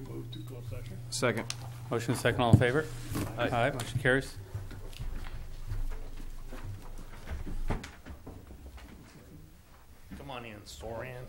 Move to close session. Second. Motion is second. All in favor? Aye. Aye. Motion carries. Come on in, Soran.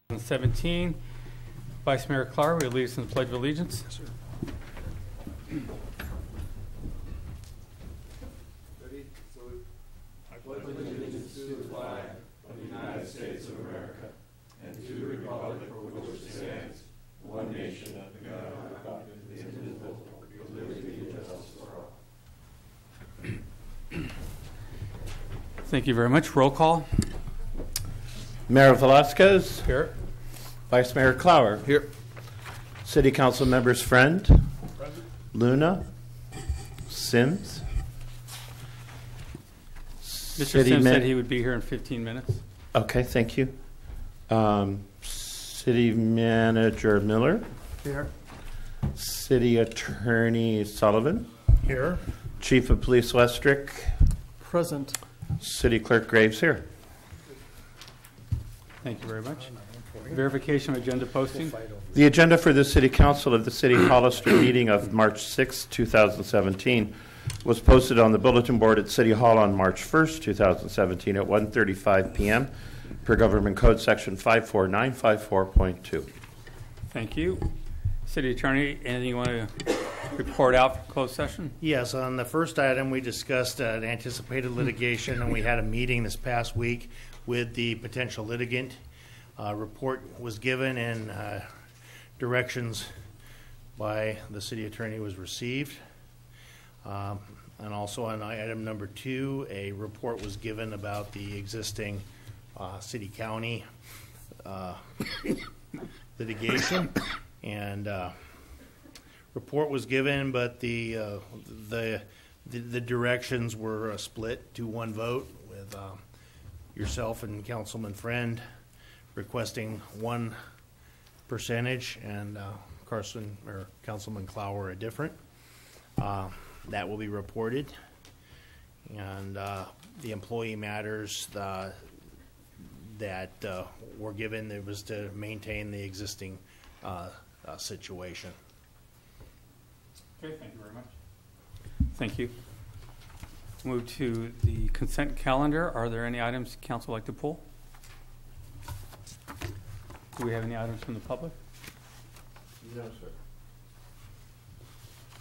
2017. Vice Mayor Clark, will you lead us in the Pledge of Allegiance? Yes, sir. Ready? Salute. I pledge allegiance to the flag of the United States of America and to the republic for which it stands, one nation under God, indivisible, with liberty and justice for all. Thank you very much. Roll call. Mayor Velasquez. Here. Vice Mayor Clower. Here. City Council members Friend. Present. Luna. Sims. Mr. City Sims Ma- said he would be here in 15 minutes. Okay, thank you. City Manager Miller. Here. City Attorney Sullivan. Here. Chief of Police Westrick. Present. City Clerk Graves here. Thank you very much. Verification of agenda posting. The agenda for the City Council of the City Hollister meeting of March 6, 2017 was posted on the bulletin board at City Hall on March 1st, 2017 at 1:35 p.m. per Government Code Section 54954.2. Thank you. City Attorney, anything you want to report out for closed session? Yes, on the first item, we discussed anticipated litigation, and we had a meeting this past week with the potential litigant. Report was given and directions by the city attorney was received. And also on item number 2, a report was given about the existing city-county litigation. And report was given, but the directions were split to one vote with yourself and Councilman Friend requesting one percentage and Carson or Councilman Clower a different. That will be reported. And the employee matters that were given, it was to maintain the existing situation. Okay, thank you very much. Thank you. Move to the consent calendar. Are there any items council would like to pull? Do we have any items from the public? No, sir.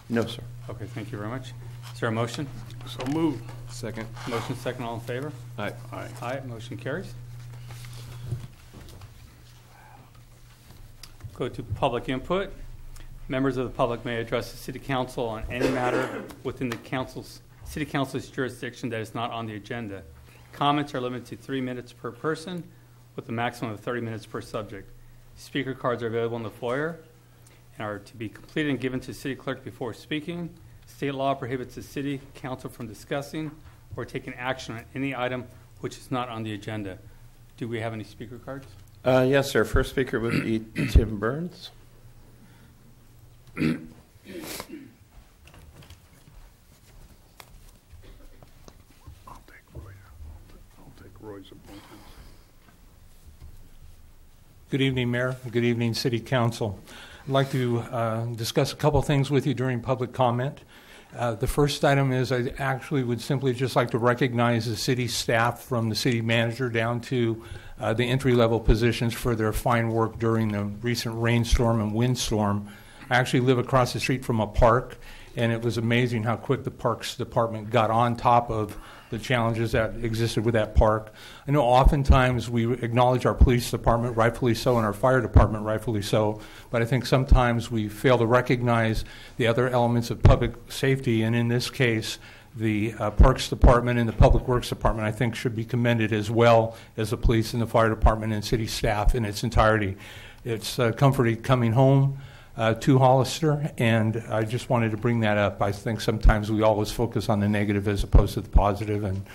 No, sir. Okay, thank you very much. Is there a motion? So moved. Second. Motion second, all in favor? Aye. Aye. Aye, motion carries. Go to public input. Members of the public may address the City Council on any matter within the City Council's jurisdiction that is not on the agenda. Comments are limited to 3 minutes per person with a maximum of 30 minutes per subject. Speaker cards are available in the foyer and are to be completed and given to the City Clerk before speaking. State law prohibits the City Council from discussing or taking action on any item which is not on the agenda. Do we have any speaker cards? Yes, sir. First speaker would be Tim Burns. I'll take Roy's appointment. Good evening, Mayor. Good evening, City Council. I'd like to discuss a couple things with you during public comment. The first item is I actually would simply just like to recognize the city staff from the city manager down to the entry-level positions for their fine work during the recent rainstorm and windstorm. I actually live across the street from a park, and it was amazing how quick the Parks Department got on top of the challenges that existed with that park. I know oftentimes we acknowledge our police department, rightfully so, and our fire department, rightfully so, but I think sometimes we fail to recognize the other elements of public safety, and in this case, the Parks Department and the Public Works Department, I think, should be commended as well as the police and the fire department and city staff in its entirety. It's comforting coming home to Hollister, and I just wanted to bring that up. I think sometimes we always focus on the negative as opposed to the positive, and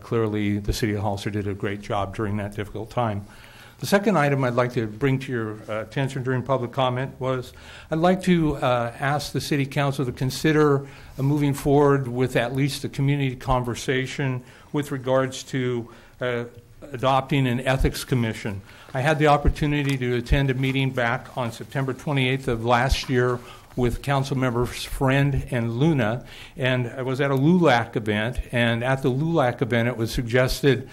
clearly the city of Hollister did a great job during that difficult time. The second item I'd like to bring to your attention during public comment was I'd like to ask the City Council to consider moving forward with at least a community conversation with regards to adopting an ethics commission. I had the opportunity to attend a meeting back on September 28th of last year with council members Friend and Luna, and I was at a LULAC event, and at the LULAC event it was suggested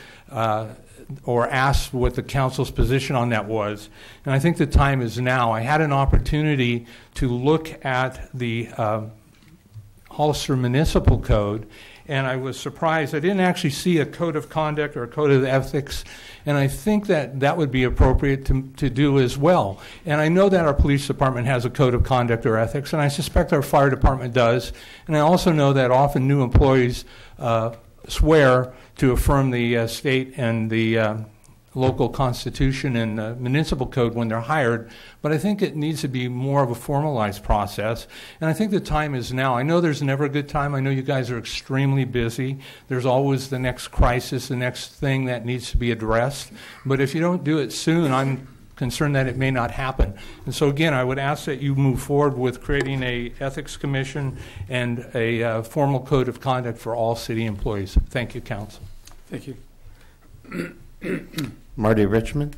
or asked what the council's position on that was, and I think the time is now. I had an opportunity to look at the Hollister Municipal Code, and I was surprised. I didn't actually see a code of conduct or a code of ethics, and I think that that would be appropriate to do as well. And I know that our police department has a code of conduct or ethics, and I suspect our fire department does. And I also know that often new employees swear to affirm the state and the local constitution and municipal code when they're hired, but I think it needs to be more of a formalized process, and I think the time is now. I know there's never a good time. I know you guys are extremely busy. There's always the next crisis, the next thing that needs to be addressed, but if you don't do it soon, I'm concerned that it may not happen. And so again, I would ask that you move forward with creating a ethics commission and a formal code of conduct for all city employees. Thank you, council. Thank you. Marty Richmond.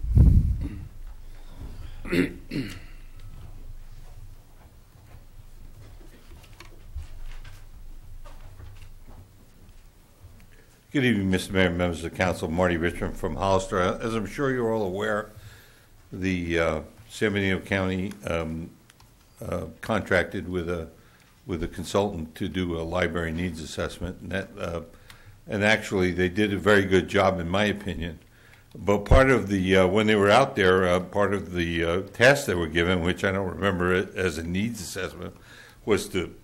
Good evening, Mr. Mayor and members of the council. Marty Richmond from Hollister. As I'm sure you're all aware, the San Bernardino County contracted with a consultant to do a library needs assessment, and that and actually they did a very good job, in my opinion. But part of the when they were out there, part of the task they were given, which I don't remember it as a needs assessment, was to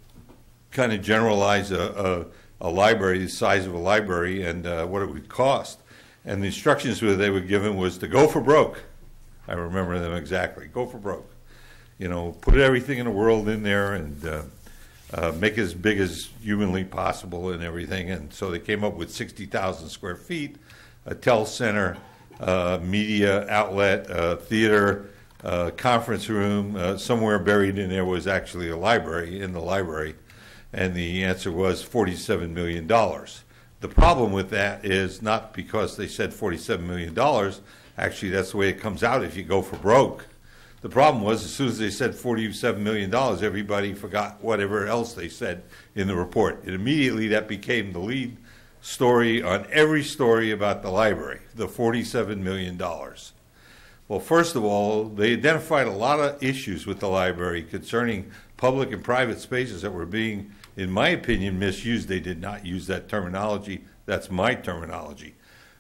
kind of generalize a library, the size of a library, and what it would cost. And the instructions that they were given was to go for broke. I remember them exactly. Go for broke. You know, put everything in the world in there and make it as big as humanly possible and everything. And so they came up with 60,000 square feet, a tel center, media outlet, theater, conference room. Somewhere buried in there was actually a library, in the library. And the answer was $47 million. The problem with that is not because they said $47 million. Actually, that's the way it comes out if you go for broke. The problem was as soon as they said $47 million, everybody forgot whatever else they said in the report. And immediately that became the lead story on every story about the library, the $47 million. Well, first of all, they identified a lot of issues with the library concerning public and private spaces that were being, in my opinion, misused. They did not use that terminology. That's my terminology.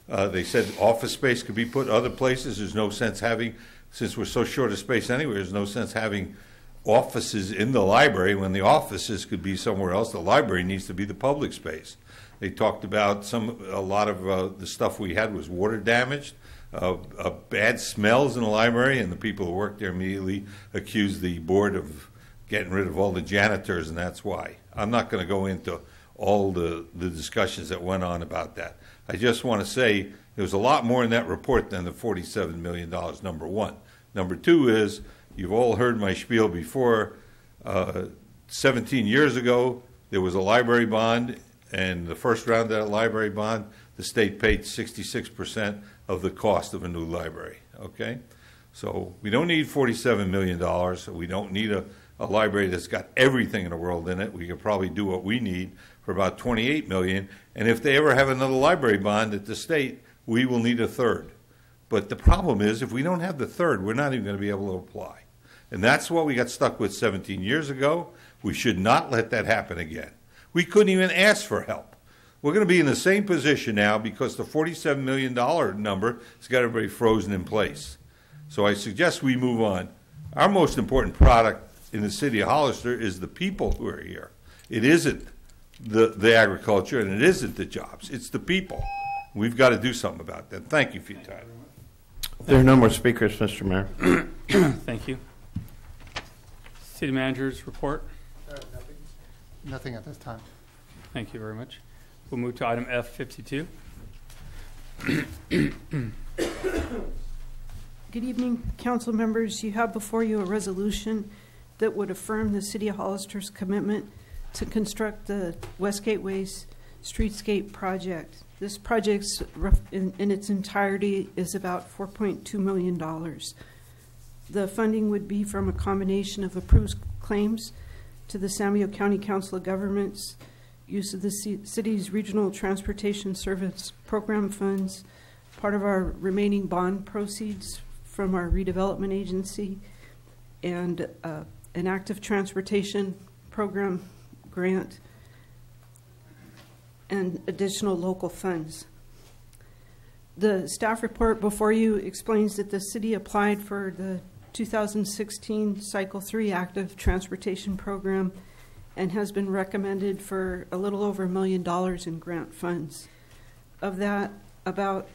They said office space could be put other places. There's no sense having, since we're so short of space anyway, there's no sense having offices in the library when the offices could be somewhere else. The library needs to be the public space. They talked about a lot of the stuff we had was water damaged, bad smells in the library, and the people who worked there immediately accused the board of getting rid of all the janitors, and that's why. I'm not going to go into all the discussions that went on about that. I just want to say there was a lot more in that report than the $47 million, number one. Number two is, you've all heard my spiel before, 17 years ago, there was a library bond, and the first round of that library bond, the state paid 66% of the cost of a new library, okay? So we don't need $47 million. We don't need a library that's got everything in the world in it. We could probably do what we need for about $28 million. And if they ever have another library bond at the state, we will need a third. But the problem is, if we don't have the third, we're not even going to be able to apply. And that's what we got stuck with 17 years ago. We should not let that happen again. We couldn't even ask for help. We're going to be in the same position now because the $47 million number has got everybody frozen in place. So I suggest we move on. Our most important product in the city of Hollister is the people who are here. It isn't the agriculture, and it isn't the jobs. It's the people. We've got to do something about that. Thank you for your time. There are no more speakers, Mr. Mayor. Thank you. City Manager's report. Nothing at this time. Thank you very much. We'll move to item F52. Good evening, council members. You have before you a resolution that would affirm the City of Hollister's commitment to construct the West Gateway's streetscape project. This project in its entirety is about $4.2 million. The funding would be from a combination of approved claims to the San Diego County Council of Governments, use of the city's Regional Transportation Service Program funds, part of our remaining bond proceeds from our redevelopment agency, and an active transportation program grant, and additional local funds. The staff report before you explains that the city applied for the 2016 Cycle 3 Active Transportation Program and has been recommended for a little over $1 million in grant funds. Of that, about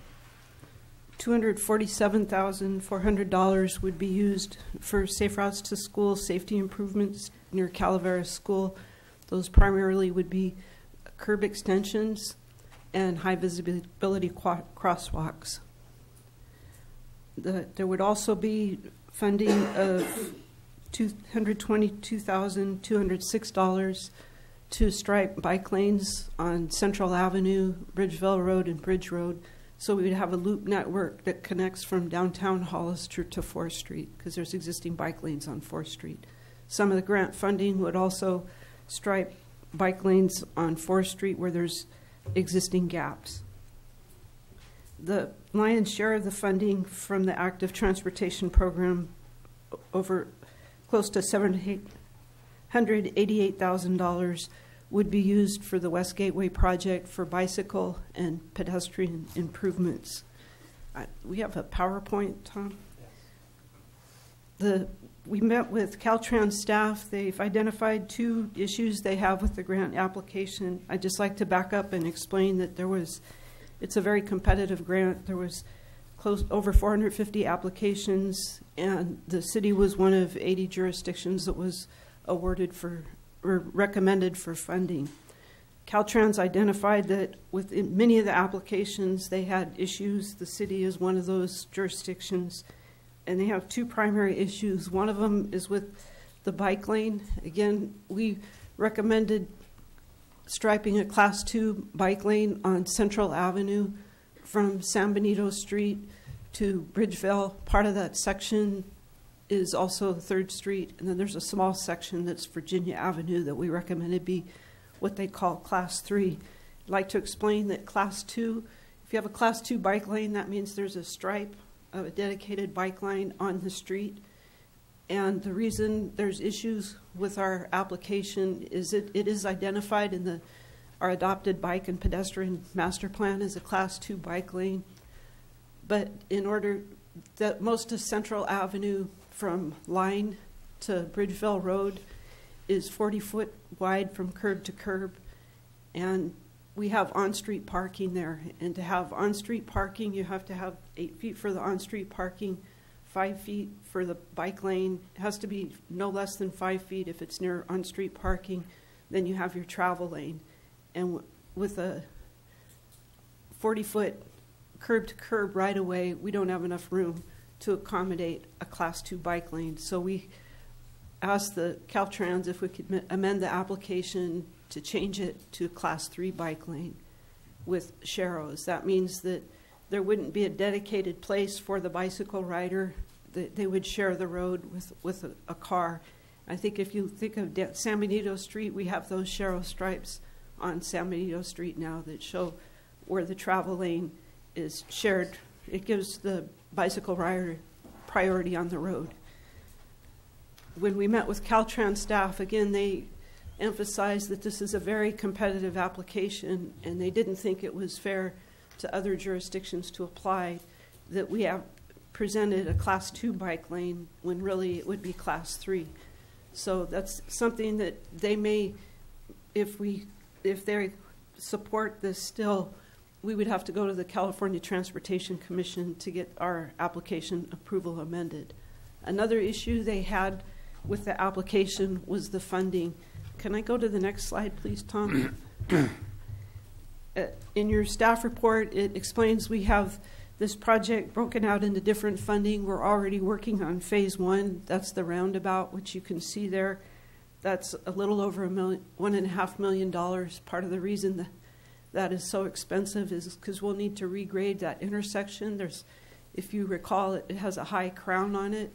$247,400 would be used for Safe Routes to School safety improvements near Calaveras School. Those primarily would be curb extensions and high visibility crosswalks. There would also be funding of $222,206 to stripe bike lanes on Central Avenue, Bridgeville Road, and Bridge Road. So we would have a loop network that connects from downtown Hollister to 4th Street, because there's existing bike lanes on 4th Street. Some of the grant funding would also stripe bike lanes on 4th Street where there's existing gaps. The lion's share of the funding from the active transportation program, over close to $788,000, would be used for the West Gateway project for bicycle and pedestrian improvements. We have a PowerPoint, Tom? We met with Caltrans staff. They've identified 2 issues they have with the grant application. I'd just like to back up and explain that it's a very competitive grant. There was over 450 applications, and the city was one of 80 jurisdictions that was awarded for or recommended for funding. Caltrans identified that with many of the applications they had issues. The city is one of those jurisdictions, and they have 2 primary issues. One of them is with the bike lane. Again, we recommended striping a Class 2 bike lane on Central Avenue from San Benito Street to Bridgeville. Part of that section is also 3rd Street, and then there's a small section that's Virginia Avenue that we recommended be what they call Class 3. I'd like to explain that Class 2, if you have a Class 2 bike lane, that means there's a stripe of a dedicated bike lane on the street. And the reason there's issues with our application is it is identified in our adopted bike and pedestrian master plan as a Class 2 bike lane. But in order that most of Central Avenue from Line to Bridgeville Road is 40 foot wide from curb to curb, and we have on-street parking there. And to have on-street parking, you have to have 8 feet for the on-street parking, 5 feet for the bike lane. It has to be no less than 5 feet if it's near on-street parking. Then you have your travel lane. And with a 40-foot curb-to-curb right-of-way, we don't have enough room to accommodate a Class 2 bike lane. So we asked the Caltrans if we could amend the application to change it to a Class 3 bike lane with sharrows. That means that there wouldn't be a dedicated place for the bicycle rider. They would share the road with a car. I think if you think of San Benito Street, we have those sharrow stripes on San Benito Street now that show where the travel lane is shared. It gives the bicycle rider priority on the road. When we met with Caltrans staff, again, they emphasized that this is a very competitive application, and they didn't think it was fair to other jurisdictions to apply that we have presented a Class 2 bike lane when really it would be Class 3. So that's something that they may, if they support this still, we would have to go to the California Transportation Commission to get our application approval amended. Another issue they had with the application was the funding. Can I go to the next slide, please, Tom? In your staff report, it explains we have this project broken out into different funding. We're already working on phase 1. That's the roundabout, which you can see there. That's a little over $1.5 million. Part of the reason that is so expensive is because we'll need to regrade that intersection. If you recall, it has a high crown on it.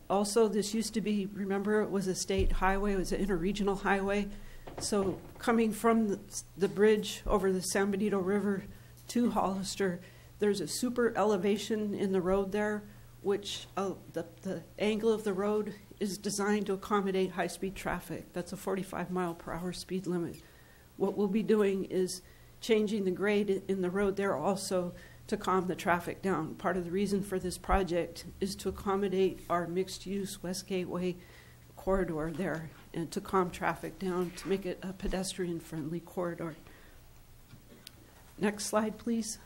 Also, this used to be, remember, it was a state highway, it was an interregional highway. So coming from the bridge over the San Benito River to Hollister, there's a super elevation in the road there, which the angle of the road is designed to accommodate high-speed traffic. That's a 45-mile-per-hour speed limit. What we'll be doing is changing the grade in the road there also to calm the traffic down. Part of the reason for this project is to accommodate our mixed-use West Gateway corridor there and to calm traffic down, to make it a pedestrian-friendly corridor. Next slide, please.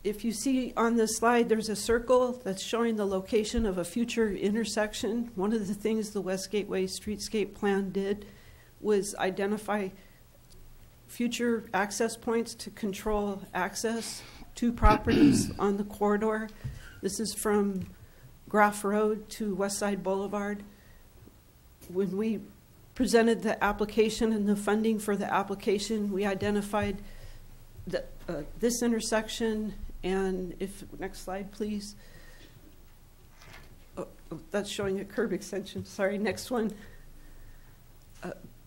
If you see on this slide, there's a circle that's showing the location of a future intersection. One of the things the West Gateway Streetscape Plan did was identify future access points to control access to properties on the corridor. This is from Graff Road to Westside Boulevard. When we presented the application and the funding for the application, we identified this intersection, and next slide, please. Oh, that's showing a curb extension. Sorry, next one.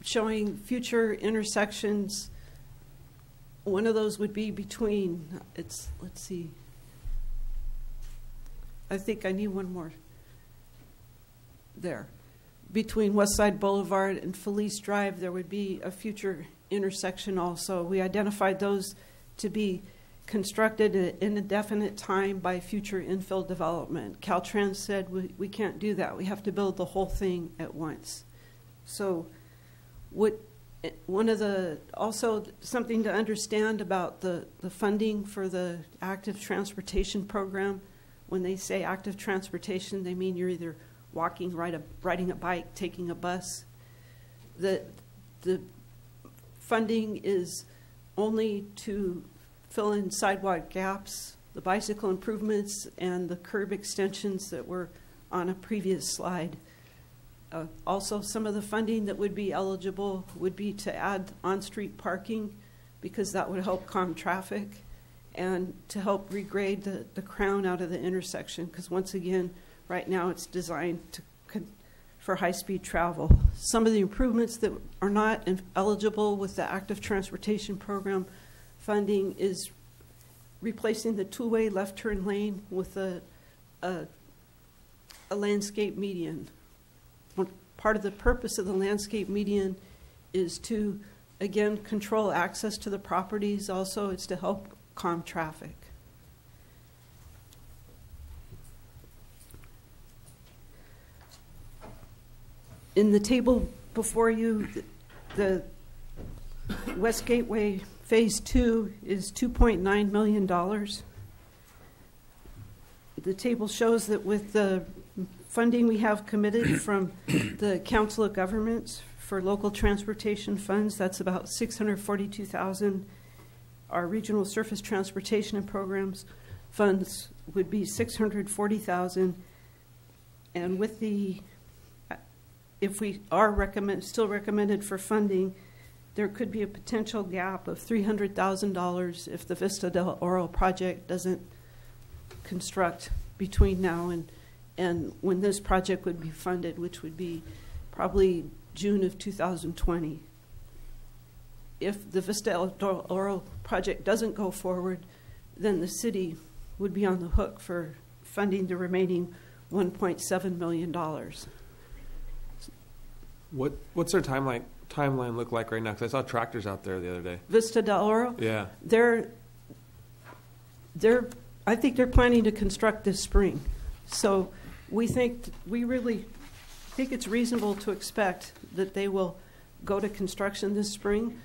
Showing future intersections. One of those would be between, let's see. I think I need one more. There. Between Westside Boulevard and Felice Drive, there would be a future intersection also. We identified those to be constructed in a definite time by future infill development. Caltrans said we can't do that. We have to build the whole thing at once. So also something to understand about the funding for the active transportation program. When they say active transportation, they mean you're either walking, riding a bike, taking a bus. The funding is only to fill in sidewalk gaps, the bicycle improvements, and the curb extensions that were on a previous slide. Also, some of the funding that would be eligible would be to add on-street parking, because that would help calm traffic, and to help regrade the crown out of the intersection, because once again, right now it's designed for high-speed travel. Some of the improvements that are not eligible with the active transportation program funding is replacing the two-way left turn lane with a landscape median. Part of the purpose of the landscape median is to, again, control access to the properties. Also, it's to help calm traffic. In the table before you, the West Gateway Phase 2 is $2.9 million. The table shows that with the funding we have committed from the Council of Governments for local transportation funds, that's about $642,000. Our regional surface transportation and programs funds would be $640,000. And with if we are still recommended for funding, there could be a potential gap of $300,000 if the Vista del Oro project doesn't construct between now and when this project would be funded, which would be probably June of 2020. If the Vista del Oro project doesn't go forward, then the city would be on the hook for funding the remaining $1.7 million. What's their timeline look like right now? Because I saw tractors out there the other day. Vista del Oro? Yeah. I think they're planning to construct this spring. So we really think it's reasonable to expect that they will go to construction this spring,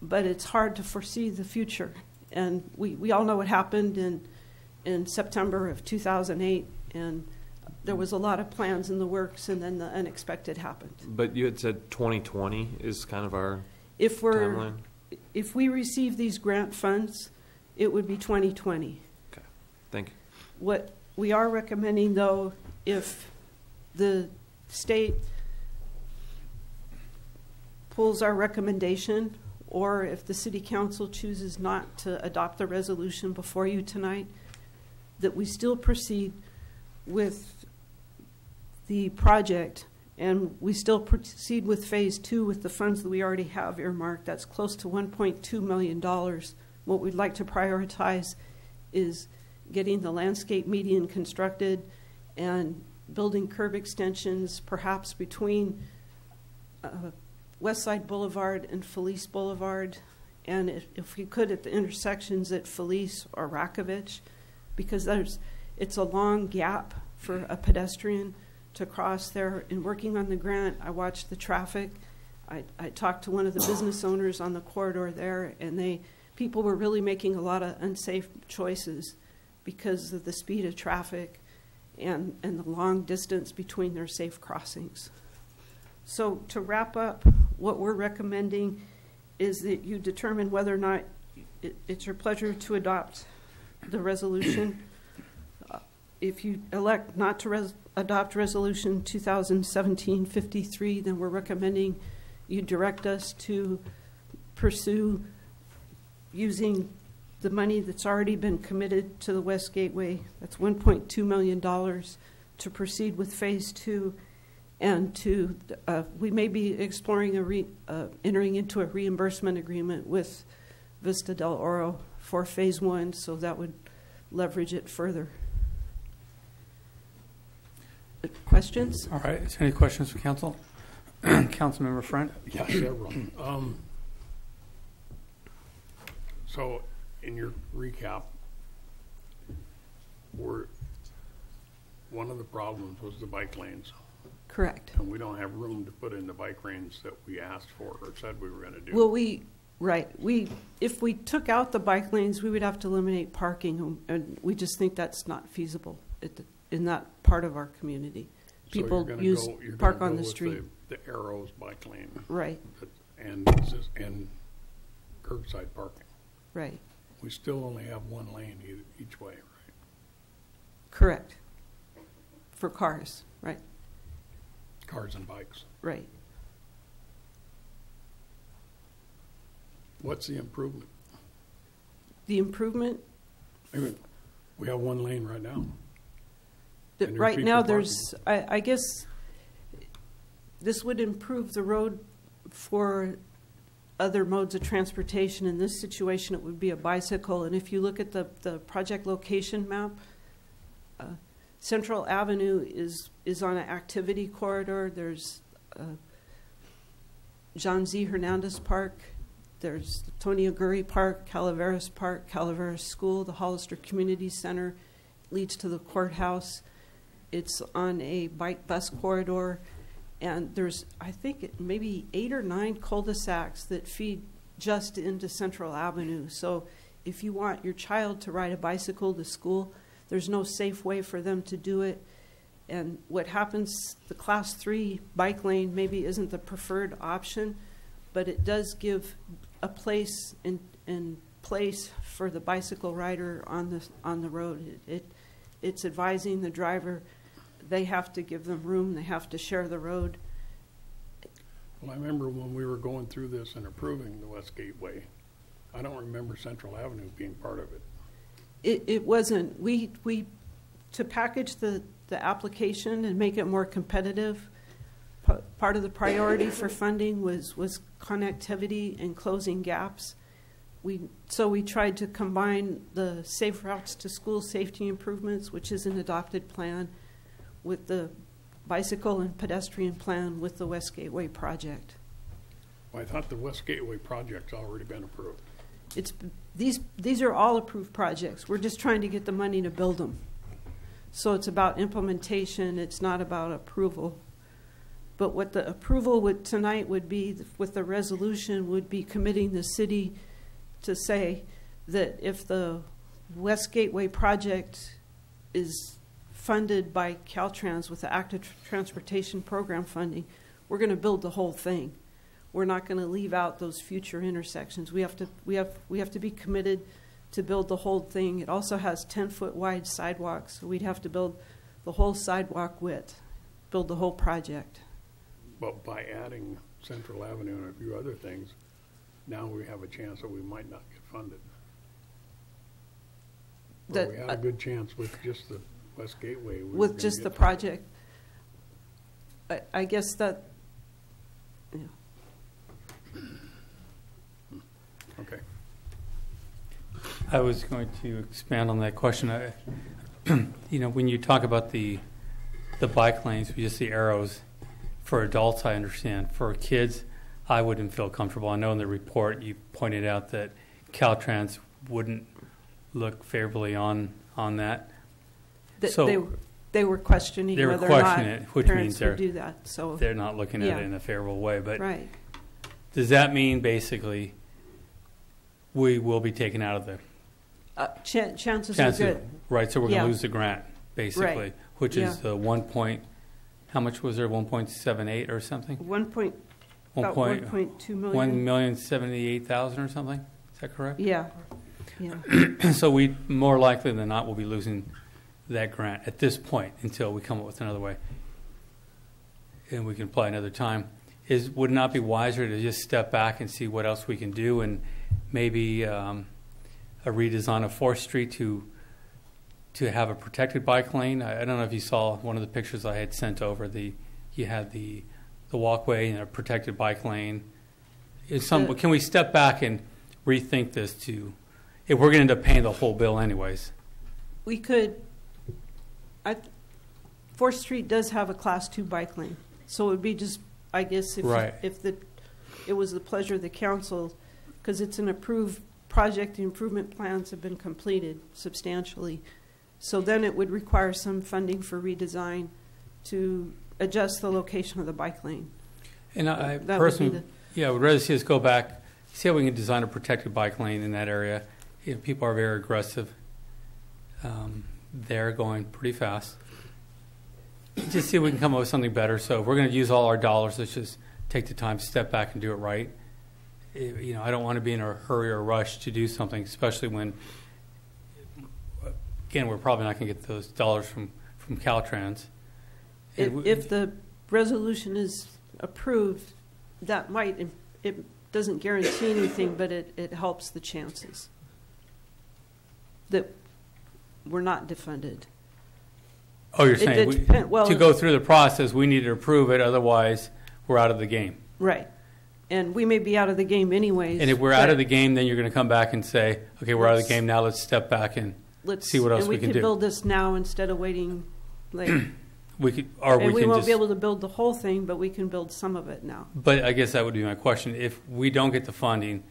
but it's hard to foresee the future. And we all know what happened in September of 2008, and there was a lot of plans in the works, and then the unexpected happened. But you had said 2020 is kind of our timeline? If we receive these grant funds, it would be 2020. Okay, thank you. What we are recommending, though, if the state pulls our recommendation or if the city council chooses not to adopt the resolution before you tonight, that we still proceed with the project, and we still proceed with phase 2 with the funds that we already have earmarked. That's close to $1.2 million. What we'd like to prioritize is getting the landscape median constructed and building curb extensions, perhaps between Westside Boulevard and Felice Boulevard, and if we could at the intersections at Felice or Rakovich, because it's a long gap for a pedestrian to cross there. In working on the grant, I watched the traffic. I talked to one of the business owners on the corridor there, and people were really making a lot of unsafe choices because of the speed of traffic and the long distance between their safe crossings. So to wrap up, what we're recommending is that you determine whether or not it's your pleasure to adopt the resolution. If you elect not to adopt resolution 2017-53, then we're recommending you direct us to pursue using the money that's already been committed to the West Gateway. That's $1.2 million to proceed with phase 2, and to we may be exploring entering into a reimbursement agreement with Vista del Oro for phase 1, so that would leverage it further. Questions? All right. Is there any questions for council? Councilmember Friend? Yeah, several. So, in your recap, one of the problems was the bike lanes. Correct. And we don't have room to put in the bike lanes that we asked for or said we were going to do. Well, if we took out the bike lanes, we would have to eliminate parking, and we just think that's not feasible in that part of our community. People park on the street. The Arrows bike lane. Right. And curbside parking. Right. We still only have one lane each way, right? Correct. For cars, right? Cars and bikes. Right. What's the improvement? The improvement? I mean, we have one lane right now. Right now, there's, I guess, this would improve the road for other modes of transportation. In this situation, it would be a bicycle. And if you look at the project location map, Central Avenue is on an activity corridor. There's John Z. Hernandez Park. There's Tony Aguirre Park, Calaveras Park, Calaveras School. The Hollister Community Center leads to the courthouse. It's on a bike bus corridor. And there's, I think, maybe 8 or 9 cul-de-sacs that feed just into Central Avenue. So if you want your child to ride a bicycle to school, there's no safe way for them to do it. And what happens, the Class 3 bike lane maybe isn't the preferred option, but it does give a place in place for the bicycle rider on the road. It's advising the driver. They have to give them room. They have to share the road. Well, I remember when we were going through this and approving the West Gateway, I don't remember Central Avenue being part of it. It wasn't. We to package the application and make it more competitive, part of the priority for funding was connectivity and closing gaps. So we tried to combine the safe routes to school safety improvements, which is an adopted plan, with the bicycle and pedestrian plan with the West Gateway project. Well, I thought the West Gateway project's already been approved. These are all approved projects. We're just trying to get the money to build them. So it's about implementation. It's not about approval. But what the approval tonight would be, with the resolution, would be committing the city to say that if the West Gateway project is funded by Caltrans with the Active Transportation Program funding, we're going to build the whole thing. We're not going to leave out those future intersections. We have to be committed to build the whole thing. It also has 10-foot wide sidewalks, so we'd have to build the whole sidewalk width, build the whole project. But by adding Central Avenue and a few other things, now we have a chance that we might not get funded. That, We had a good chance with just the West Gateway. we were with gonna just get the funded. project. I guess that, yeah. Okay. I was going to expand on that question. You know, when you talk about the bike lanes, we just see arrows. For adults, I understand. For kids, I wouldn't feel comfortable. I know in the report you pointed out that Caltrans wouldn't look favorably on that. So They were questioning they were whether or not questioning it, which means parents would do that, so, they're not looking at Yeah. it in a favorable way. But right. does that mean basically we will be taken out of the Chances are good. Right, so we're going Yeah. to lose the grant, basically, Right. which Yeah. is the 1 point, how much was there, 1.78 or something? About 1.2 million. 1,078,000 or something? Is that correct? Yeah, yeah. So we, more likely than not, will be losing that grant at this point until we come up with another way. And we can apply another time. Would it not be wiser to just step back and see what else we can do, and maybe a redesign of 4th Street to have a protected bike lane? I don't know if you saw one of the pictures I had sent over. You had the walkway and a protected bike lane. Can we step back and rethink this if we're going to end up paying the whole bill anyways? We could, 4th Street does have a Class 2 bike lane, so it would be just, I guess, Right. if it was the pleasure of the council, because it's an approved project, the improvement plans have been completed substantially. So then it would require some funding for redesign to adjust the location of the bike lane. And I That would be personally, would rather see us go back, see how we can design a protected bike lane in that area. You know, people are very aggressive. They're going pretty fast. Just see if we can come up with something better. So if we're going to use all our dollars, let's just take the time, step back, and do it right. You know, I don't want to be in a hurry or rush to do something, especially when, again, we're probably not going to get those dollars from Caltrans. If the resolution is approved, that might, it doesn't guarantee anything, but it helps the chances that we're not defunded. Oh, you're saying to go through the process, we need to approve it, otherwise we're out of the game. Right. And we may be out of the game anyways. And if we're out of the game, then you're going to come back and say, okay, we're out of the game now, let's step back and see what else we can do. And we could build this now instead of waiting later. We won't be able to build the whole thing, but we can build some of it now. But I guess that would be my question. If we don't get the funding,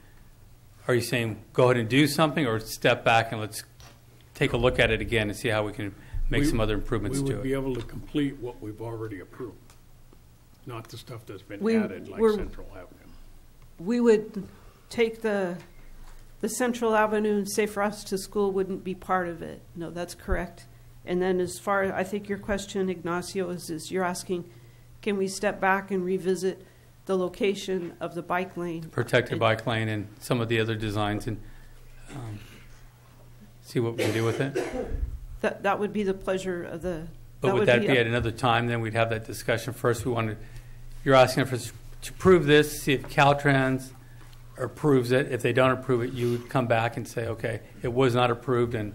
are you saying go ahead and do something, or step back and let's take a look at it again and see how we can make some other improvements to it? We would be able to complete what we've already approved, not the stuff that's been added like Central Avenue. We would take the Central Avenue and Safe Routes to School wouldn't be part of it. No, that's correct. And then as far, I think your question, Ignacio, is you're asking, can we step back and revisit the location of the bike lane? Protected bike lane and some of the other designs, and see what we can do with it? That would be the pleasure of the... But would that be at another time? Then we'd have that discussion. First, you're asking for us to prove this, see if Caltrans approves it. If they don't approve it, you would come back and say, okay, it was not approved, and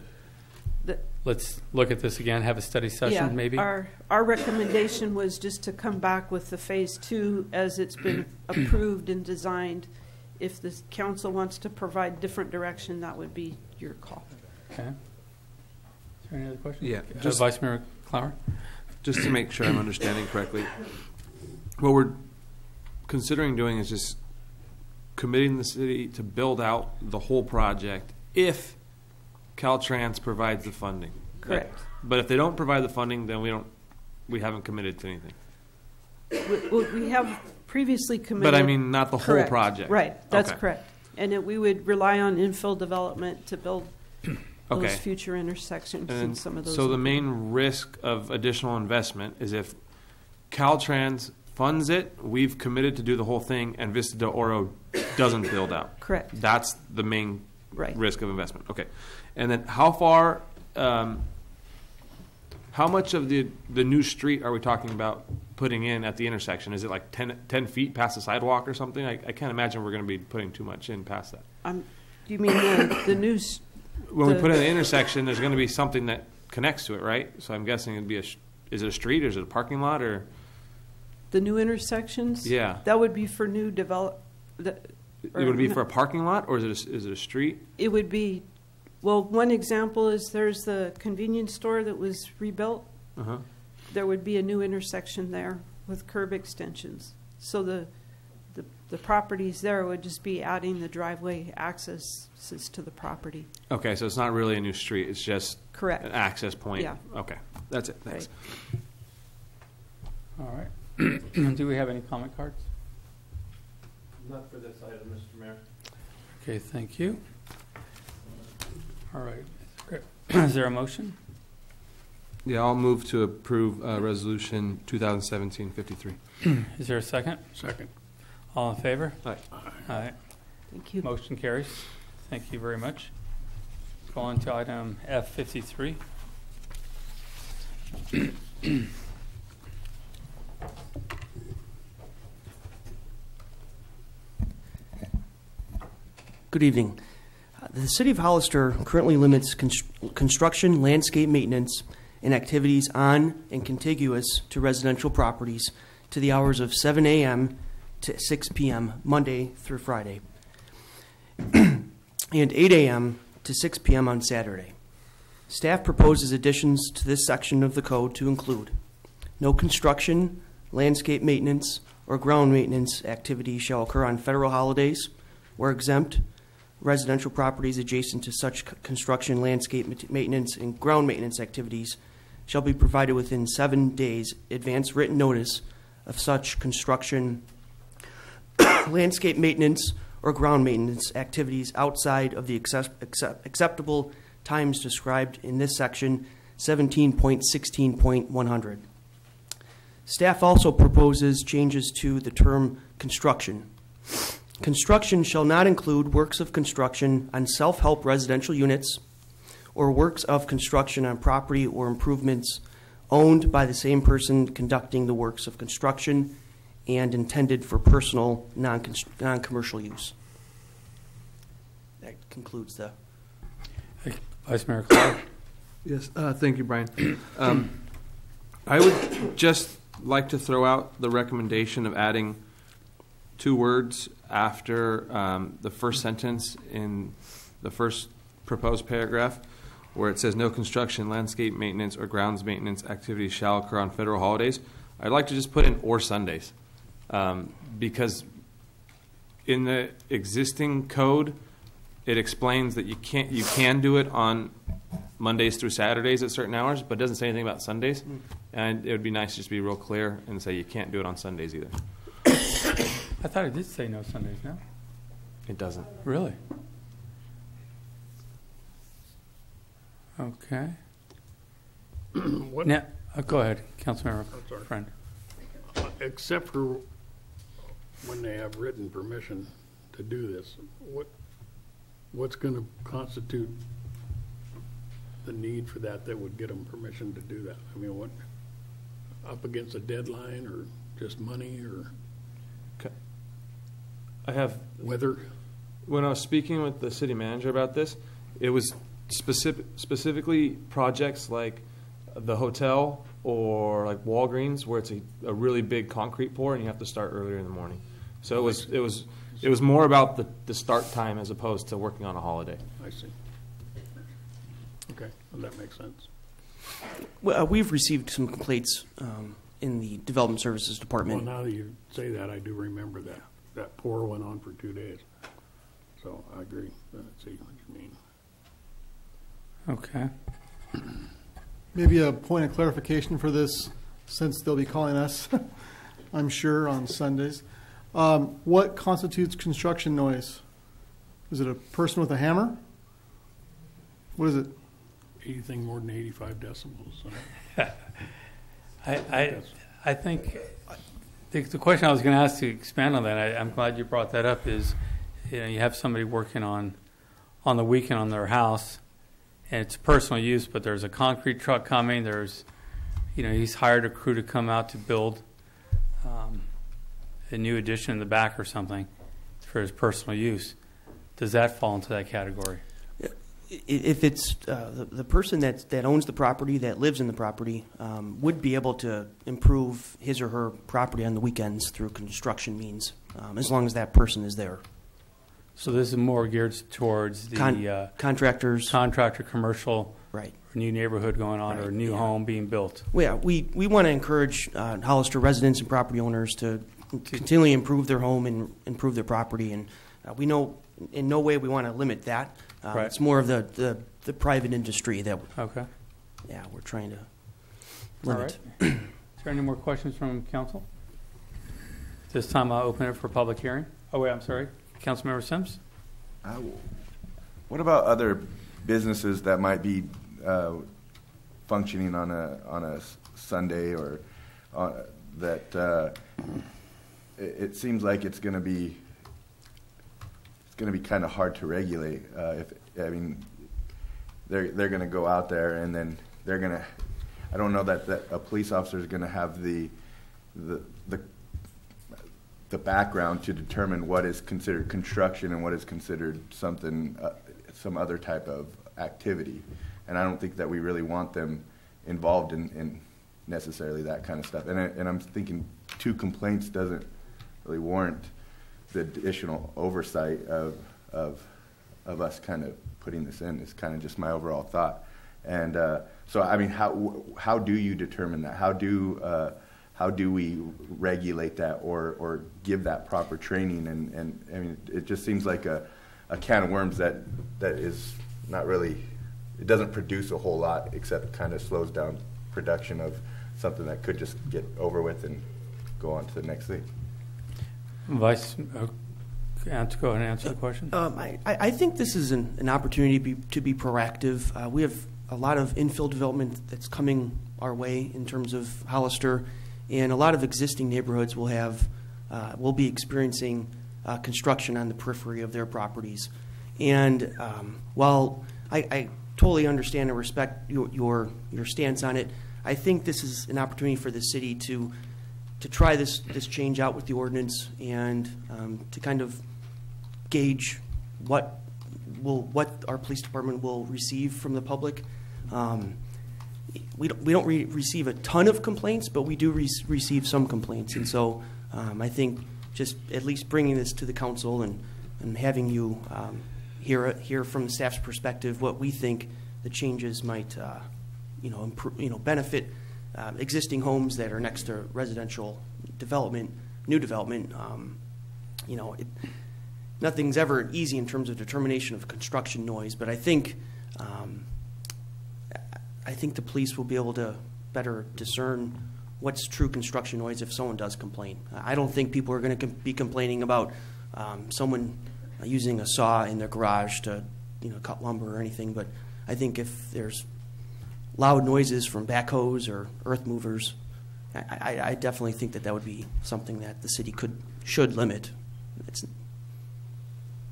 let's look at this again, have a study session maybe? Our recommendation was just to come back with the Phase 2 as it's been approved and designed. If the council wants to provide different direction, that would be your call. Okay. Is there any other questions? Yeah. Vice Mayor Clower? Just to make sure I'm understanding correctly, what we're considering doing is just committing the city to build out the whole project if Caltrans provides the funding. Correct. But if they don't provide the funding, then we haven't committed to anything. We have previously committed. But I mean, not the whole project. Right, that's Okay. correct. And we would rely on infill development to build those Okay. future intersections And and some of those. so the main risk of additional investment is if Caltrans funds it, we've committed to do the whole thing, and Vista de Oro doesn't build out. Correct. That's the main Right. risk of investment. Okay. And then how far, how much of the new street are we talking about putting in at the intersection? Is it like 10 feet past the sidewalk or something? I can't imagine we're going to be putting too much in past that. You mean the new? When we put in the intersection, there's going to be something that connects to it, right? So I'm guessing it'd be is it a street or is it a parking lot or? The new intersections? Yeah. That would be for new develop. It would be for a parking lot or is it a street? It would be, well, one example is there's the convenience store that was rebuilt. Uh-huh. There would be a new intersection there with curb extensions. So the properties there would just be adding the driveway accesses to the property. Okay, so it's not really a new street. It's just Correct. an access point. Yeah. Okay, that's it. Thanks. Right. All right. Do we have any comment cards? Not for this item, Mr. Mayor. Okay, thank you. All right. Is there a motion? Yeah, I'll move to approve Resolution 2017-53. Is there a second? Second. All in favor? Aye. Aye. Thank you. Motion carries. Thank you very much. Go on to item F53. Good evening. The City of Hollister currently limits construction, landscape maintenance, and activities on and contiguous to residential properties to the hours of 7 a.m. to 6 p.m. Monday through Friday, and 8 a.m. to 6 p.m. on Saturday. Staff proposes additions to this section of the code to include no construction, landscape maintenance, or ground maintenance activities shall occur on federal holidays or exempt. Residential properties adjacent to such construction, landscape maintenance, and ground maintenance activities shall be provided within 7 days advance written notice of such construction, landscape maintenance, or ground maintenance activities outside of the acceptable times described in this section 17.16.100. Staff also proposes changes to the term construction. Construction shall not include works of construction on self-help residential units or works of construction on property or improvements owned by the same person conducting the works of construction and intended for personal non-commercial use. That concludes the... Vice Mayor Clark. Yes, thank you, Brian. I would just like to throw out the recommendation of adding 2 words after the first sentence in the first proposed paragraph, where it says no construction, landscape maintenance, or grounds maintenance activities shall occur on federal holidays. I'd like to just put in or Sundays, because in the existing code, it explains that you can do it on Mondays through Saturdays at certain hours, but it doesn't say anything about Sundays. And it would be nice just to be real clear and say you can't do it on Sundays either. I thought it did say no Sundays, no? It doesn't. Really? Okay. What, Now, go ahead, Councilmember sorry. Friend. except for when they have written permission to do this, what's going to constitute the need for that would get them permission to do that? I mean, what, up against a deadline or just money or I have weather? When I was speaking with the city manager about this, it was specifically projects like the hotel or like Walgreens, where it's a really big concrete pour and you have to start earlier in the morning. So it was more about the start time as opposed to working on a holiday. I see. Okay, well, that makes sense. Well, we've received some complaints in the Development Services Department. Well, now that you say that, I do remember that. That pour went on for 2 days. So I agree. I see what you mean. Okay. Maybe a point of clarification for this, since they'll be calling us, I'm sure, on Sundays. What constitutes construction noise? Is it a person with a hammer? What is it? Anything more than 85 decibels. I think the question I was going to ask to expand on that, I'm glad you brought that up, is you have somebody working on the weekend on their house, and it's personal use, but there's a concrete truck coming. There's, he's hired a crew to come out to build a new addition in the back or something for his personal use, does that fall into that category? If it's the person that owns the property, that lives in the property, would be able to improve his or her property on the weekends through construction means, as long as that person is there. So this is more geared towards the contractors, contractor, commercial, right? New neighborhood going on, Right, or new home being built. Well, yeah, we want to encourage Hollister residents and property owners to continually improve their home and improve their property, and we know in no way we want to limit that. Right. It's more of the private industry that Okay. yeah, we're trying to All limit. right. Is there any more questions from council? This time I'll open it for public hearing. Oh wait, I'm sorry. Councilmember Sims? What about other businesses that might be functioning on a Sunday, or that it seems like it's going to be kind of hard to regulate. They're going to go out there and then they're going to. I don't know that a police officer is going to have the background to determine what is considered construction and what is considered something, some other type of activity. And I don't think that we really want them involved in necessarily that kind of stuff. And I'm thinking 2 complaints doesn't really warrant the additional oversight of us kind of putting this in. It's kind of just my overall thought. And so, I mean, how do you determine that? How do we regulate that or give that proper training? And I mean, it just seems like a can of worms that is not really, it doesn't produce a whole lot, except kind of slows down production of something that could just get over with and go on to the next thing. Vice, go ahead and answer the question. I think this is an opportunity to be proactive. We have a lot of infill development that's coming our way in terms of Hollister, and a lot of existing neighborhoods will be experiencing construction on the periphery of their properties. And while I totally understand and respect your stance on it, I think this is an opportunity for the city to try this change out with the ordinance and to kind of gauge what our police department will receive from the public. We don't receive a ton of complaints, but we do receive some complaints, and so I think just at least bringing this to the council and having you hear from the staff's perspective what we think the changes might benefit existing homes that are next to residential development, new development. Nothing's ever easy in terms of determination of construction noise, but I think the police will be able to better discern what's true construction noise if someone does complain. I don't think people are going to be complaining about someone using a saw in their garage to cut lumber or anything, but I think if there's loud noises from backhoes or earth movers, I definitely think that would be something that the city should limit.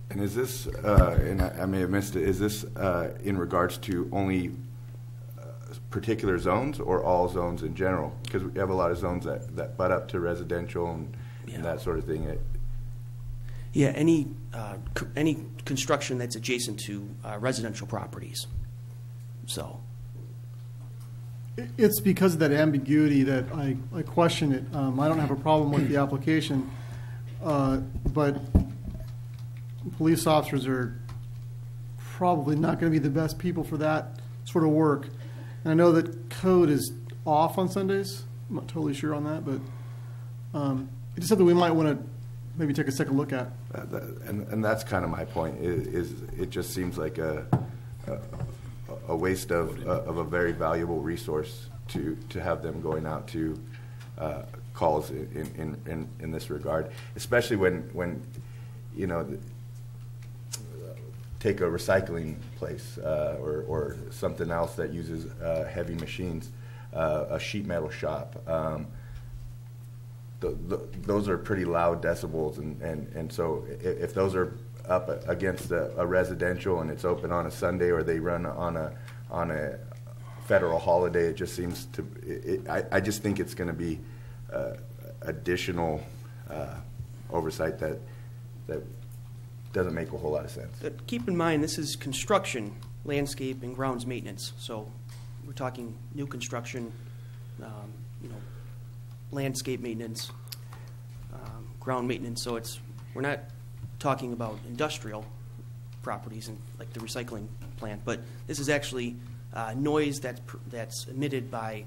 And is this, and I may have missed it, is this in regards to only particular zones or all zones in general? Because we have a lot of zones that butt up to residential and that sort of thing. Yeah, any construction that's adjacent to residential properties. So it's because of that ambiguity that I question it. I don't have a problem with the application, but police officers are probably not going to be the best people for that sort of work. And I know that code is off on Sundays. I'm not totally sure on that, but it's just something we might want to maybe take a second look at. And that's kind of my point. Is it just seems like a waste of a very valuable resource to have them going out to calls in this regard, especially when take a recycling place or something else that uses heavy machines, a sheet metal shop. Those are pretty loud decibels, and so if those are up against a residential and it's open on a Sunday or they run on a federal holiday, it just seems to. I just think it's going to be additional oversight that doesn't make a whole lot of sense. Keep in mind, this is construction, landscape, and grounds maintenance. So we're talking new construction, landscape maintenance, ground maintenance. So we're not talking about industrial properties and like the recycling plant, but this is actually noise that's emitted by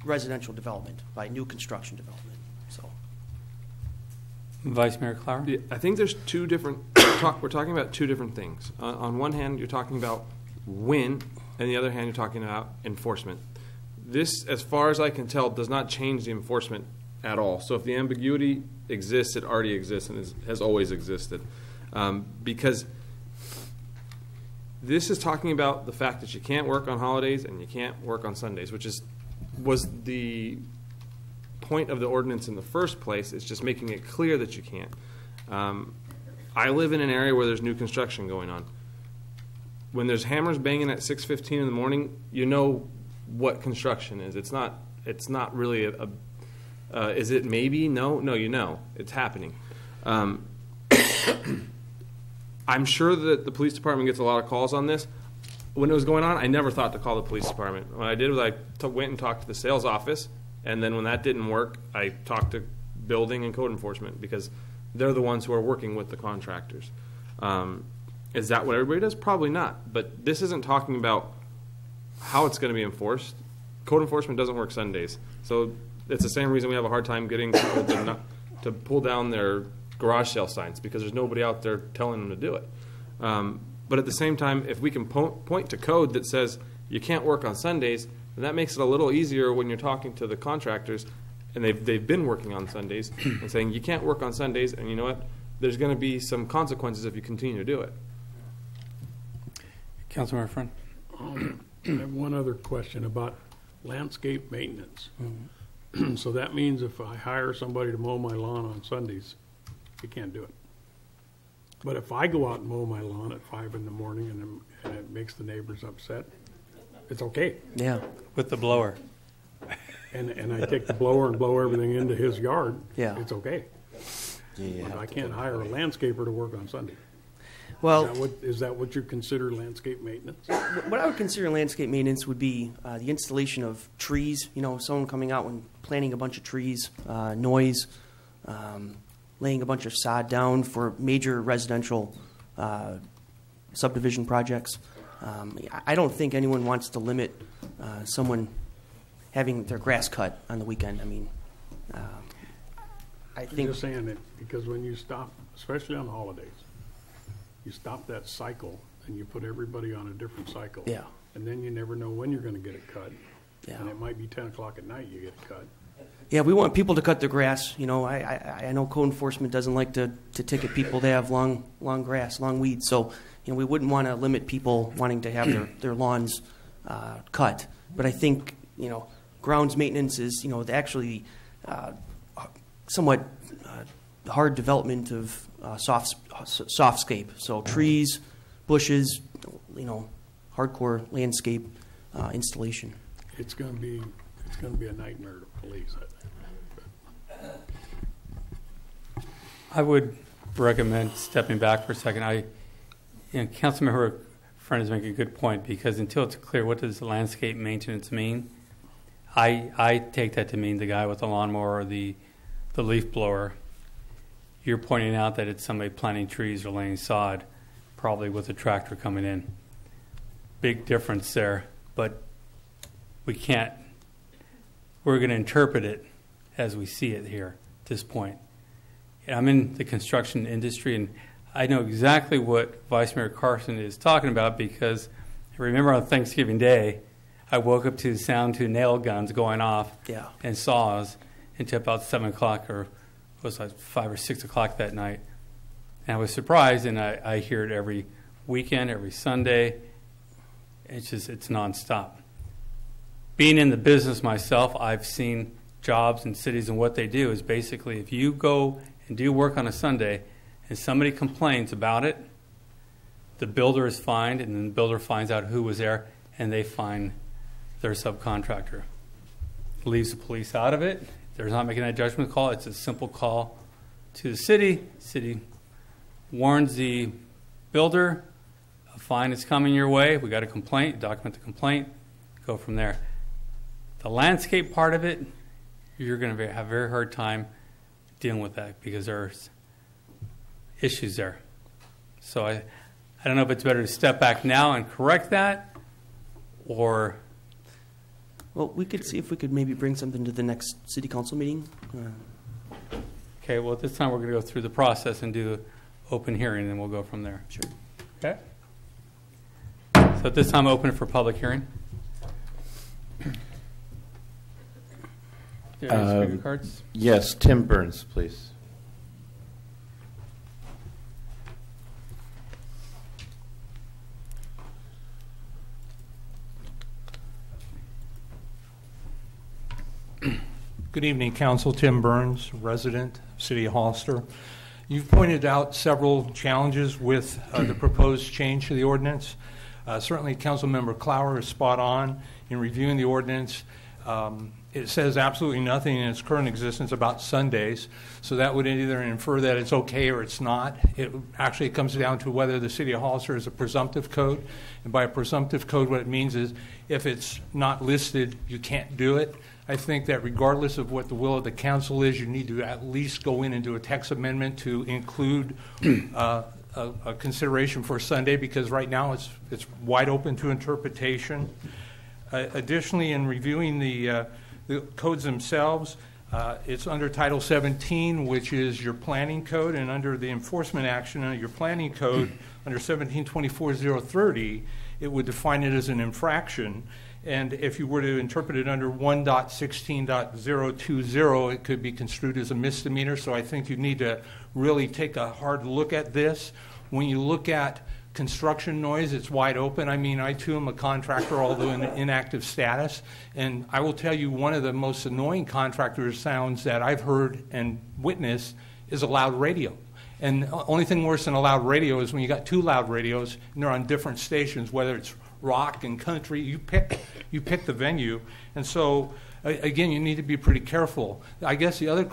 residential development, by new construction development. So, Vice Mayor Clower? Yeah, I think there's two different. We're talking about two different things. On one hand, you're talking about when, and the other hand, you're talking about enforcement. This, as far as I can tell, does not change the enforcement at all. So if the ambiguity exists, it already exists and has always existed. Because this is talking about the fact that you can't work on holidays and you can't work on Sundays, which was the point of the ordinance in the first place. It's just making it clear that you can't. I live in an area where there's new construction going on. When there's hammers banging at 6:15 in the morning, you know what construction is. It's not really is it maybe? No, you know. It's happening. I'm sure that the police department gets a lot of calls on this. When it was going on, I never thought to call the police department. What I did was I went and talked to the sales office, and then when that didn't work, I talked to building and code enforcement because they're the ones who are working with the contractors. Is that what everybody does? Probably not. But this isn't talking about how it's going to be enforced. Code enforcement doesn't work Sundays. So it's the same reason we have a hard time getting people to pull down their garage sale signs because there's nobody out there telling them to do it. But at the same time, if we can point to code that says you can't work on Sundays, then that makes it a little easier when you're talking to the contractors, and they've been working on Sundays, and saying you can't work on Sundays, and you know what? There's going to be some consequences if you continue to do it. Councilmember Friend. I have one other question about landscape maintenance. So that means if I hire somebody to mow my lawn on Sundays, you can't do it. But if I go out and mow my lawn at 5 in the morning and it makes the neighbors upset, it's okay. Yeah. With the blower. And I take the blower and blow everything into his yard, Yeah. it's okay. Yeah. But I can't hire a landscaper to work on Sunday. Well, Is that what you consider landscape maintenance? what I would consider landscape maintenance would be the installation of trees. Someone coming out and planting a bunch of trees, noise, laying a bunch of sod down for major residential subdivision projects. I don't think anyone wants to limit someone having their grass cut on the weekend. I think. I'm just saying that because when you stop, especially on holidays, you stop that cycle and you put everybody on a different cycle. Yeah. And then you never know when you're going to get it cut. Yeah. And it might be 10 o'clock at night you get it cut. Yeah, we want people to cut their grass. I know code enforcement doesn't like to ticket people that have long grass, long weeds. So, we wouldn't want to limit people wanting to have their lawns cut. But I think, grounds maintenance is, actually somewhat hard development of softscape. So trees, bushes, hardcore landscape installation. It's going to be a nightmare to police, I think. I would recommend stepping back for a second. Councilmember Friend is making a good point because until it's clear what does landscape maintenance mean, I take that to mean the guy with the lawnmower or the leaf blower. You're pointing out that it's somebody planting trees or laying sod, probably with a tractor coming in. Big difference there, but we're going to interpret it as we see it here at this point. I'm in the construction industry, and I know exactly what Vice Mayor Carson is talking about because I remember on Thanksgiving Day, I woke up to the sound to nail guns going off and saws until about 7 o'clock or it was like 5 or 6 o'clock that night. And I was surprised, and I hear it every weekend, every Sunday. It's nonstop. Being in the business myself, I've seen jobs in cities, and what they do is basically if you go and do work on a Sunday and somebody complains about it, the builder is fined, and then the builder finds out who was there, and they fine their subcontractor. Leaves the police out of it. they're not making that judgment call. It's a simple call to the city. City warns the builder, a fine is coming your way. We got a complaint, document the complaint, go from there. The landscape part of it, you're going to have a very hard time dealing with that because there's issues there. So I don't know if it's better to step back now and correct that, or... Well, we could see if we could maybe bring something to the next city council meeting. Okay, well, this time we're going to go through the process and do open hearing, and then we'll go from there. Sure. Okay? So at this time, open it for public hearing. Do you have any speaker cards? Yes, Tim Burns, please. Good evening, Council. Tim Burns, resident, City of Hollister. You've pointed out several challenges with the proposed change to the ordinance. Certainly, Councilmember Clower is spot on in reviewing the ordinance. It says absolutely nothing in its current existence about Sundays, so that would either infer that it's okay or it's not. It actually comes down to whether the City of Hollister is a presumptive code, and by a presumptive code, what it means is if it's not listed, you can't do it. I think that regardless of what the will of the council is, you need to at least go in and do a text amendment to include a consideration for Sunday, because right now it's wide open to interpretation. Additionally, in reviewing the codes themselves, it's under Title 17, which is your planning code, and under the enforcement action under your planning code, under 1724-030, it would define it as an infraction. And if you were to interpret it under 1.16.020, it could be construed as a misdemeanor. So I think you need to really take a hard look at this. When you look at construction noise, it's wide open. I mean, I too am a contractor, although in inactive status. And I will tell you, one of the most annoying contractor sounds that I've heard and witnessed is a loud radio. And the only thing worse than a loud radio is when you got two loud radios and they're on different stations, whether it's rock and country, you pick the venue. And so again, you need to be pretty careful. I guess the other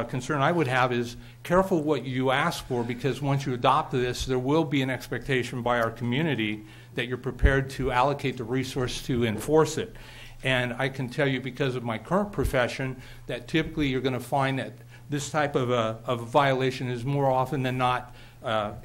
concern I would have is careful what you ask for, because once you adopt this, there will be an expectation by our community that you're prepared to allocate the resource to enforce it. And I can tell you, because of my current profession, that typically you're going to find that this type of a violation is more often than not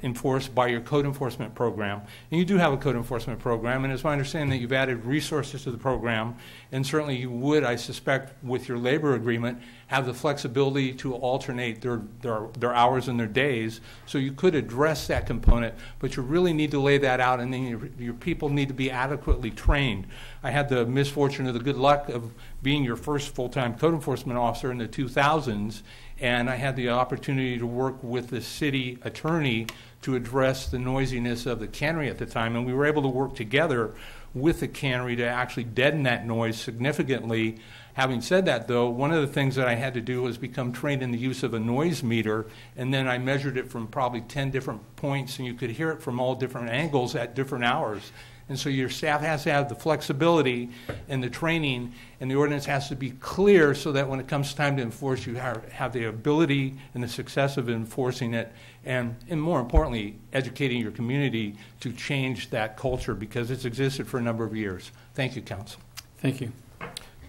enforced by your code enforcement program. And you do have a code enforcement program, and it's my understanding that you've added resources to the program, and certainly you would, I suspect, with your labor agreement, have the flexibility to alternate their hours and their days, so you could address that component, but you really need to lay that out, and then your people need to be adequately trained. I had the misfortune or the good luck of being your first full-time code enforcement officer in the 2000s, and I had the opportunity to work with the city attorney to address the noisiness of the cannery at the time, and we were able to work together with the cannery to actually deaden that noise significantly. Having said that, though, one of the things that I had to do was become trained in the use of a noise meter, and then I measured it from probably 10 different points, and you could hear it from all different angles at different hours. And so your staff has to have the flexibility and the training, and the ordinance has to be clear so that when it comes time to enforce, you have the ability and the success of enforcing it, and more importantly, educating your community to change that culture, because it's existed for a number of years. Thank you, Council. Thank you.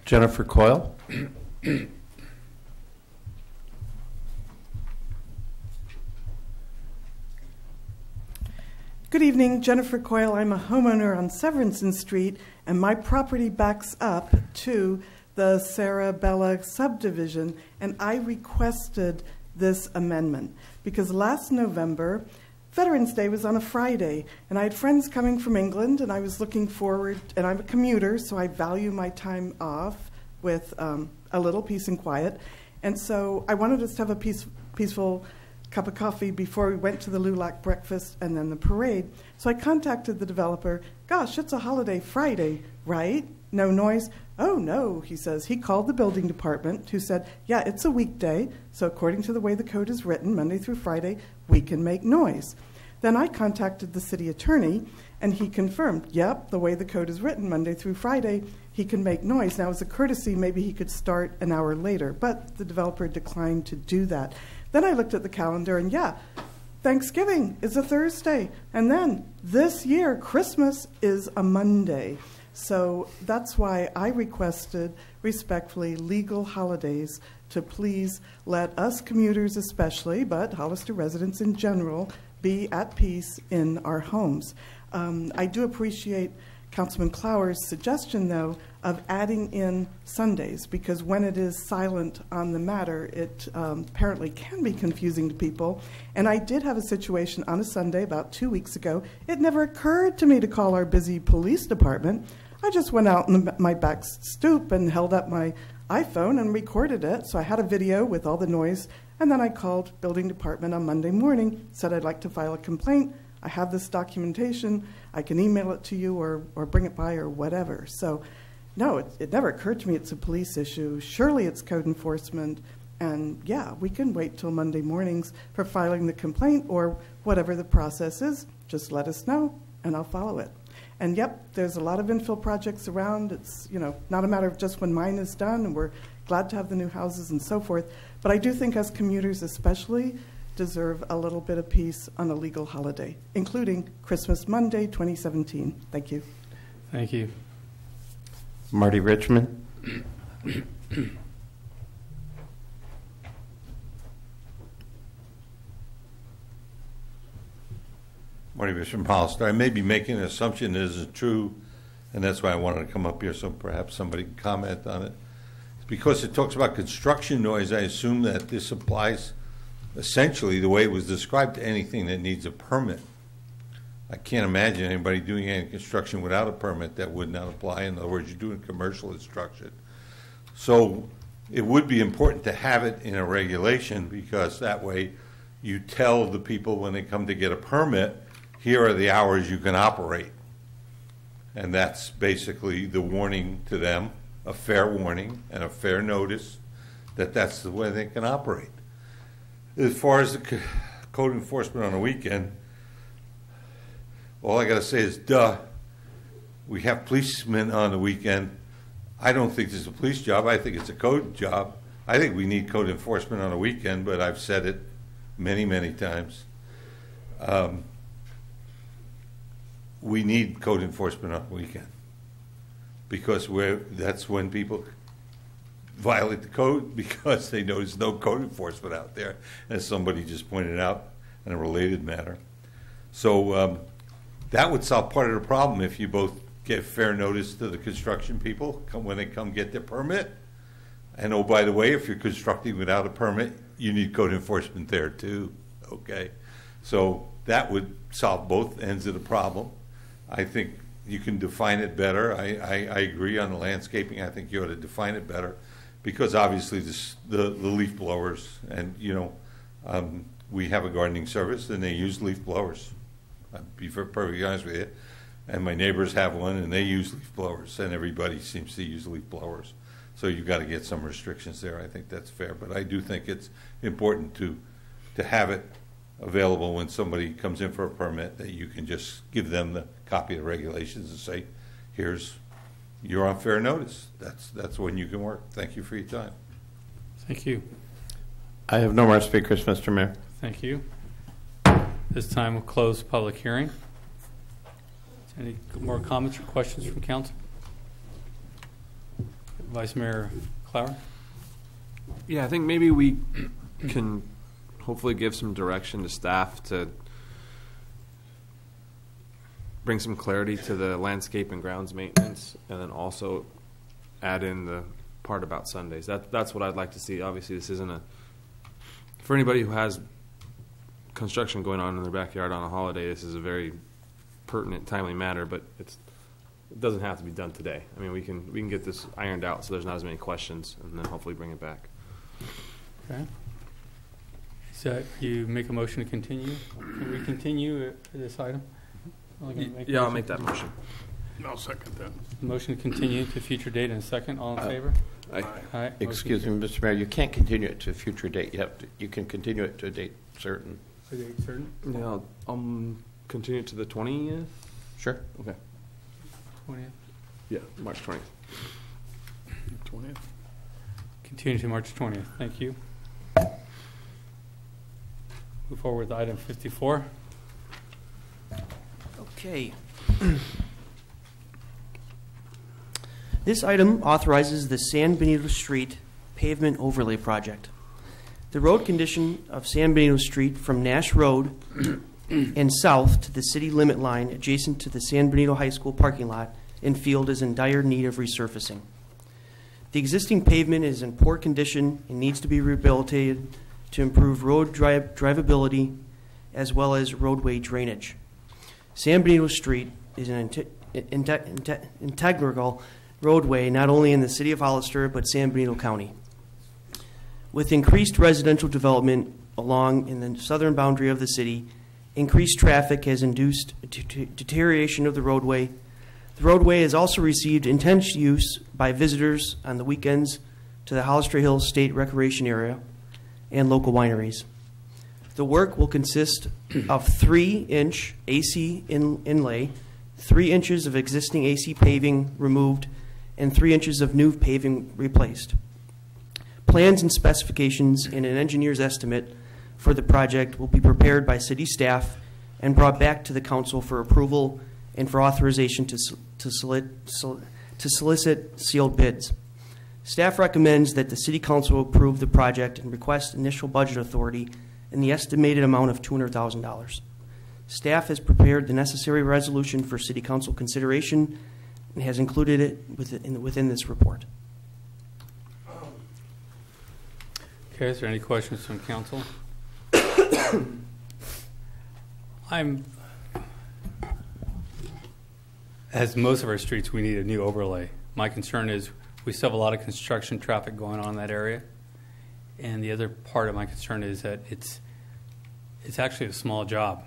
Jennifer Coyle. Good evening, Jennifer Coyle. I'm a homeowner on Severinsen Street, and my property backs up to the Sarabella subdivision, and I requested this amendment because last November, Veterans Day was on a Friday, and I had friends coming from England, and I was looking forward, and I'm a commuter, so I value my time off with a little peace and quiet, and so I wanted us to have a peaceful cup of coffee before we went to the LULAC breakfast and then the parade. So I contacted the developer. Gosh, it's a holiday Friday, right? No noise? Oh, no, he says. He called the building department, who said, yeah, it's a weekday, so according to the way the code is written, Monday through Friday, we can make noise. Then I contacted the city attorney, and he confirmed, yep, the way the code is written, Monday through Friday, he can make noise. Now, as a courtesy, maybe he could start an hour later, but the developer declined to do that. Then I looked at the calendar, and yeah, Thanksgiving is a Thursday. And then this year, Christmas is a Monday. So that's why I requested, respectfully, legal holidays to please let us commuters especially, but Hollister residents in general, be at peace in our homes. I do appreciate Councilman Clower's suggestion, though, of adding in Sundays, because when it is silent on the matter, it apparently can be confusing to people. And I did have a situation on a Sunday about 2 weeks ago. It never occurred to me to call our busy police department. I just went out on my back stoop and held up my iPhone and recorded it. So I had a video with all the noise, and then I called building department on Monday morning, said I'd like to file a complaint. I have this documentation. I can email it to you or bring it by or whatever. So, no, it never occurred to me it's a police issue. Surely it's code enforcement. And, yeah, we can wait till Monday mornings for filing the complaint or whatever the process is. Just let us know, and I'll follow it. And, yep, there's a lot of infill projects around. It's, not a matter of just when mine is done, and we're glad to have the new houses and so forth. But I do think us commuters especially deserve a little bit of peace on a legal holiday, including Christmas Monday 2017. Thank you. Thank you. Marty Richmond. Marty Richmond, Hollister. I may be making an assumption that isn't true, and that's why I wanted to come up here so perhaps somebody can comment on it. It's because it talks about construction noise. I assume that this applies essentially the way it was described to anything that needs a permit. I can't imagine anybody doing any construction without a permit that would not apply. In other words, you're doing commercial construction. So it would be important to have it in a regulation, because that way you tell the people when they come to get a permit, here are the hours you can operate. And that's basically the warning to them, a fair warning and a fair notice that that's the way they can operate. As far as the code enforcement on a weekend, all I got to say is, duh. We have policemen on the weekend. I don't think this is a police job. I think it's a code job. I think we need code enforcement on a weekend, but I've said it many, many times. We need code enforcement on the weekend, because that's when people violate the code, because they know there's no code enforcement out there, as somebody just pointed out in a related matter. So that would solve part of the problem if you both give fair notice to the construction people when they come get their permit. And oh, by the way, if you're constructing without a permit, you need code enforcement there too. Okay, so that would solve both ends of the problem. I think you can define it better. I agree on the landscaping. I think you ought to define it better, because obviously the leaf blowers, and we have a gardening service and they use leaf blowers. I'll be perfectly honest with you. And my neighbors have one and they use leaf blowers, and everybody seems to use leaf blowers. So you've got to get some restrictions there. I think that's fair. But I do think it's important to have it available when somebody comes in for a permit, that you can just give them the copy of the regulations and say, you're on fair notice. That's when you can work. Thank you for your time. Thank you. I have no more speakers, Mr. Mayor. Thank you. This time we'll close the public hearing. Any more comments or questions from council? Vice Mayor Clower? Yeah, I think maybe we can hopefully give some direction to staff to bring some clarity to the landscape and grounds maintenance, and then also add in the part about Sundays. That's what I'd like to see. Obviously, this isn't for anybody who has construction going on in their backyard on a holiday, this is a very pertinent, timely matter, but it doesn't have to be done today. I mean, we can get this ironed out so there's not as many questions, and then hopefully bring it back. Okay. So you make a motion to continue? Can we continue this item? I'll make that motion. I'll second that. Motion to continue to future date in a second. All in favor? Aye. Excuse me, Mr. Mayor, you can't continue it to a future date. You can continue it to a date certain. A date certain? Yeah, I'll continue to the 20th. Sure. Okay. 20th? Yeah, March 20th. 20th. Continue to March 20th. Thank you. Move forward with item 54. Okay. This item authorizes the San Benito Street pavement overlay project. The road condition of San Benito Street from Nash Road and south to the city limit line adjacent to the San Benito High School parking lot and field is in dire need of resurfacing. The existing pavement is in poor condition and needs to be rehabilitated to improve road drivability as well as roadway drainage. San Benito Street is an integral roadway not only in the city of Hollister but San Benito County. With increased residential development along in the southern boundary of the city, increased traffic has induced deterioration of the roadway. The roadway has also received intense use by visitors on the weekends to the Hollister Hills State Recreation Area and local wineries. The work will consist of 3-inch AC inlay, 3 inches of existing AC paving removed, and 3 inches of new paving replaced. Plans and specifications and an engineer's estimate for the project will be prepared by city staff and brought back to the council for approval and for authorization to solicit sealed bids. Staff recommends that the city council approve the project and request initial budget authority in the estimated amount of $200,000. Staff has prepared the necessary resolution for city council consideration and has included it within this report. Okay, is there any questions from council? As most of our streets, we need a new overlay. My concern is we still have a lot of construction traffic going on in that area. And the other part of my concern is that it's actually a small job.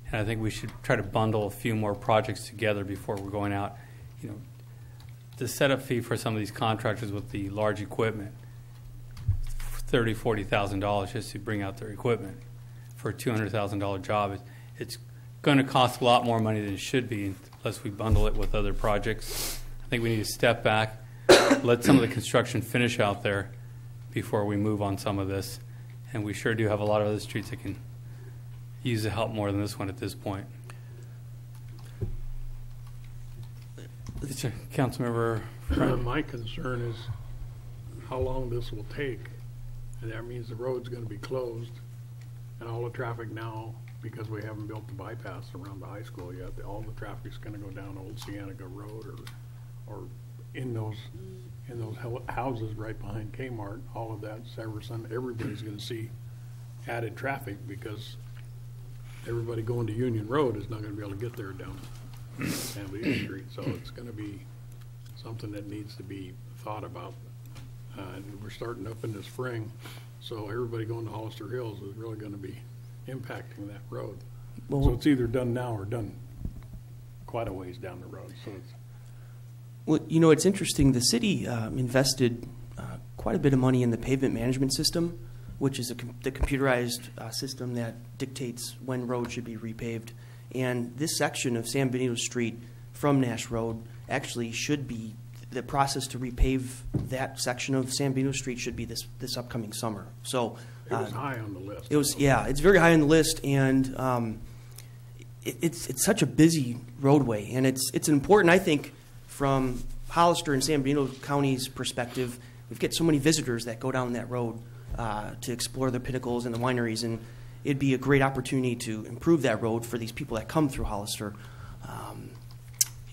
And I think we should try to bundle a few more projects together before we're going out. You know, the setup fee for some of these contractors with the large equipment, $30,000, $40,000 just to bring out their equipment for a $200,000 job. It's going to cost a lot more money than it should be unless we bundle it with other projects. I think we need to step back, let some of the construction finish out there before we move on some of this. And we sure do have a lot of other streets that can use the help more than this one at this point. Councilmember Frank. My concern is how long this will take. And that means the road's going to be closed and all the traffic now, because we haven't built the bypass around the high school yet, all the traffic's going to go down Old Cienega Road or in those houses right behind Kmart, all of that, Severson, everybody's going to see added traffic because everybody going to Union Road is not going to be able to get there down San Benito Street. So it's going to be something that needs to be thought about. And we're starting up in the spring, so everybody going to Hollister Hills is really going to be impacting that road. Well, so it's either done now or done quite a ways down the road. So it's well, you know, it's interesting. The city invested quite a bit of money in the pavement management system, which is the computerized system that dictates when roads should be repaved. And this section of San Benito Street from Nash Road actually should be, the process to repave that section of San Benito Street should be this upcoming summer. So it was high on the list. It was, yeah, it's very high on the list, and it's such a busy roadway, and it's important, I think, from Hollister and San Benito County's perspective. We've got so many visitors that go down that road to explore the pinnacles and the wineries, and it'd be a great opportunity to improve that road for these people that come through Hollister.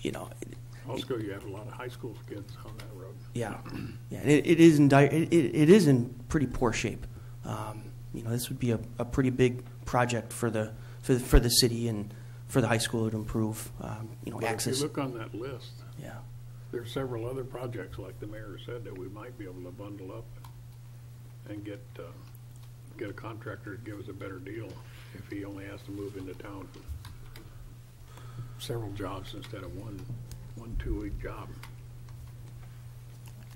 You know. Also, you have a lot of high school kids on that road. Yeah, yeah, and it is in pretty poor shape. You know, this would be a pretty big project for the city and for the high school to improve. You know, but access. If you look on that list, yeah, there's several other projects, like the mayor said, that we might be able to bundle up and get a contractor to give us a better deal if he only has to move into town for several jobs instead of one 2-week job.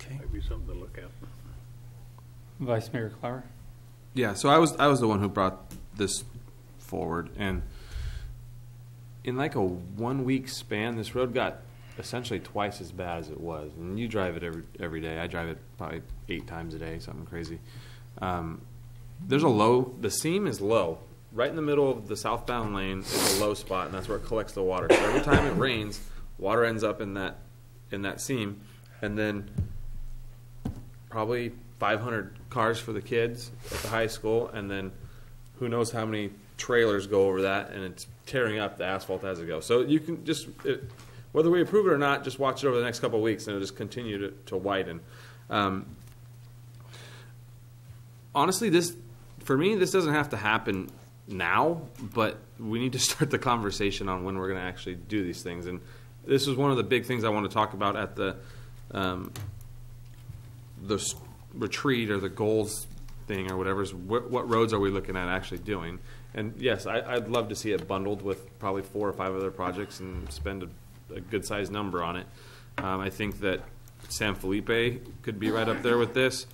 Okay. Might be something to look at. Vice Mayor Clower. Yeah, so I was the one who brought this forward, and in like a 1-week span, this road got essentially twice as bad as it was. And you drive it every day. I drive it probably 8 times a day, something crazy. There's a low, the seam is low. Right in the middle of the southbound lane is a low spot, and that's where it collects the water. So every time it rains, water ends up in that seam, and then probably 500 cars for the kids at the high school, and then who knows how many trailers go over that, and it's tearing up the asphalt as it goes. So you can just, whether we approve it or not, just watch it over the next couple of weeks, and it'll just continue to widen. Honestly, for me, this doesn't have to happen now, but we need to start the conversation on when we're going to actually do these things. And this is one of the big things I want to talk about at the retreat or the goals thing or whatever. Is what roads are we looking at actually doing? And yes, I'd love to see it bundled with probably 4 or 5 other projects and spend a good sized number on it. I think that San Felipe could be right up there with this.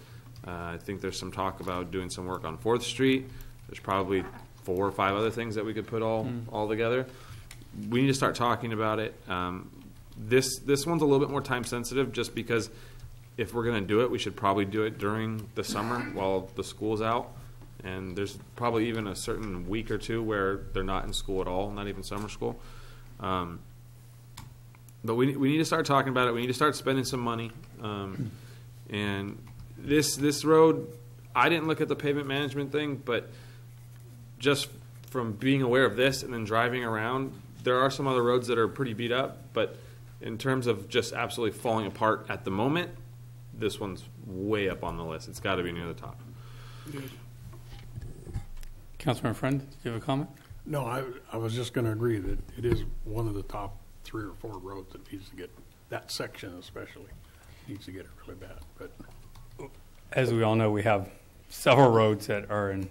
I think there's some talk about doing some work on 4th Street. There's probably 4 or 5 other things that we could put all together. We need to start talking about it. This one's a little bit more time sensitive, just because if we're going to do it, we should probably do it during the summer while the school's out. And there's probably even a certain week or 2 where they're not in school at all, not even summer school. But we need to start talking about it. We need to start spending some money. And this road, I didn't look at the pavement management thing, but just from being aware of this and then driving around, there are some other roads that are pretty beat up, but in terms of just absolutely falling apart at the moment, this one's way up on the list. It's got to be near the top. Councilman Friend, do you have a comment? No, I was just going to agree that it is one of the top 3 or 4 roads that needs to get, that section especially, needs to get it really bad. But as we all know, we have several roads that are in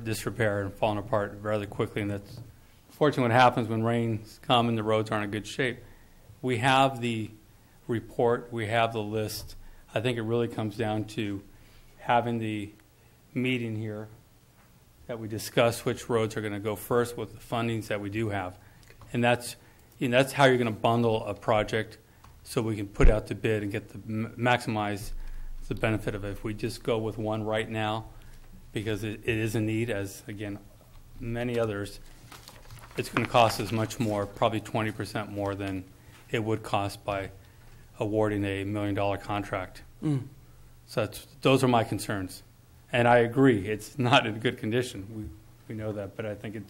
disrepair and falling apart rather quickly, and that's unfortunately what happens when rains come and the roads aren't in good shape. We have the report, we have the list. I think it really comes down to having the meeting here that we discuss which roads are going to go first with the fundings that we do have, and that's how you're going to bundle a project so we can put out the bid and get the maximize the benefit of it. If we just go with one right now, because it is a need, as again many others, it's going to cost us much more, probably 20% more than it would cost by awarding a $1 million contract. So those are my concerns, and I agree it's not in good condition. We know that, but I think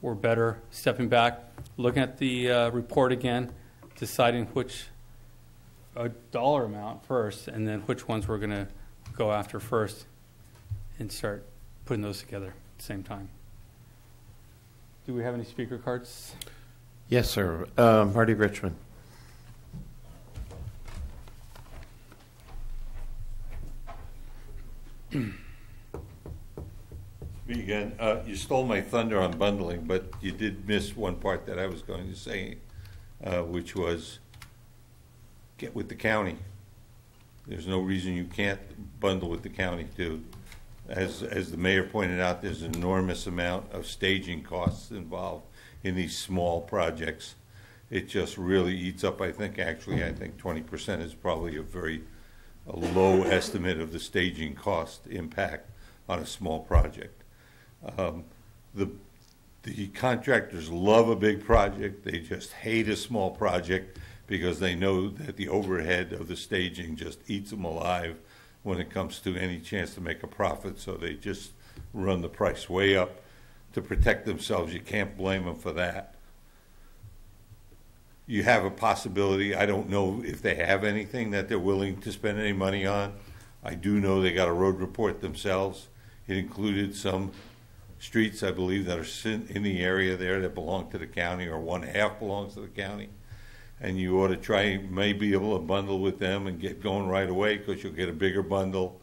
we're better stepping back, looking at the report again, deciding which dollar amount first, and then which ones we're going to go after first, and start putting those together at the same time. Do we have any speaker cards? Yes, sir. Marty Richmond. Me again. You stole my thunder on bundling, but you did miss one part that I was going to say, which was get with the county. There's no reason you can't bundle with the county too. As the mayor pointed out, there's an enormous amount of staging costs involved in these small projects. It just really eats up, I think 20% is probably a low estimate of the staging cost impact on a small project. The contractors love a big project. They just hate a small project because they know that the overhead of the staging just eats them alive when it comes to any chance to make a profit. So they just run the price way up to protect themselves. You can't blame them for that. You have a possibility. I don't know if they have anything that they're willing to spend any money on. I do know they got a road report themselves. It included some streets, I believe, that are in the area there that belong to the county, or one half belongs to the county. And you ought to try, may be able to bundle with them and get going right away, because you'll get a bigger bundle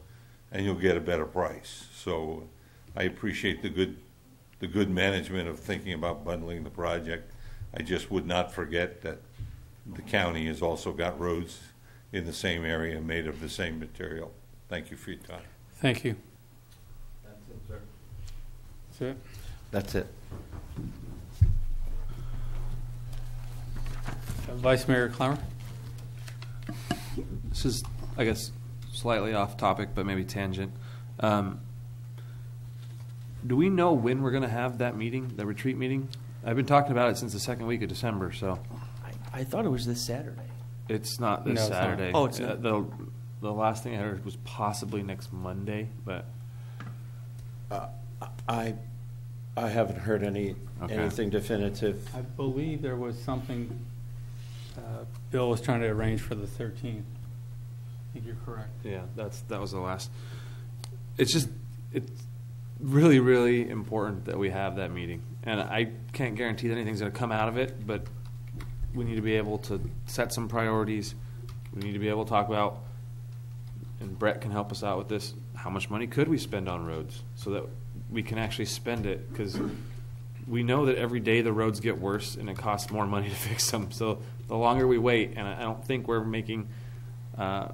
and you'll get a better price. So I appreciate the good management of thinking about bundling the project. I just would not forget that the county has also got roads in the same area made of the same material. Thank you for your time. Thank you. That's it, sir. That's it. That's it. Vice Mayor Clymer? This is, I guess, slightly off topic, but maybe tangent. Do we know when we're going to have that meeting, the retreat meeting? I've been talking about it since the second week of December, so. I thought it was this Saturday. It's not this No, it's not. Saturday. Oh, it's not. The last thing I heard was possibly next Monday, but. I haven't heard Okay. anything definitive. I believe there was something, Bill was trying to arrange for the 13th. I think you're correct. Yeah, that was the last. It's really, really important that we have that meeting. And I can't guarantee that anything's going to come out of it, but we need to be able to set some priorities. We need to be able to talk about, and Brett can help us out with this, how much money could we spend on roads so that we can actually spend it? Because we know that every day the roads get worse and it costs more money to fix them. So the longer we wait, and I don't think we're making a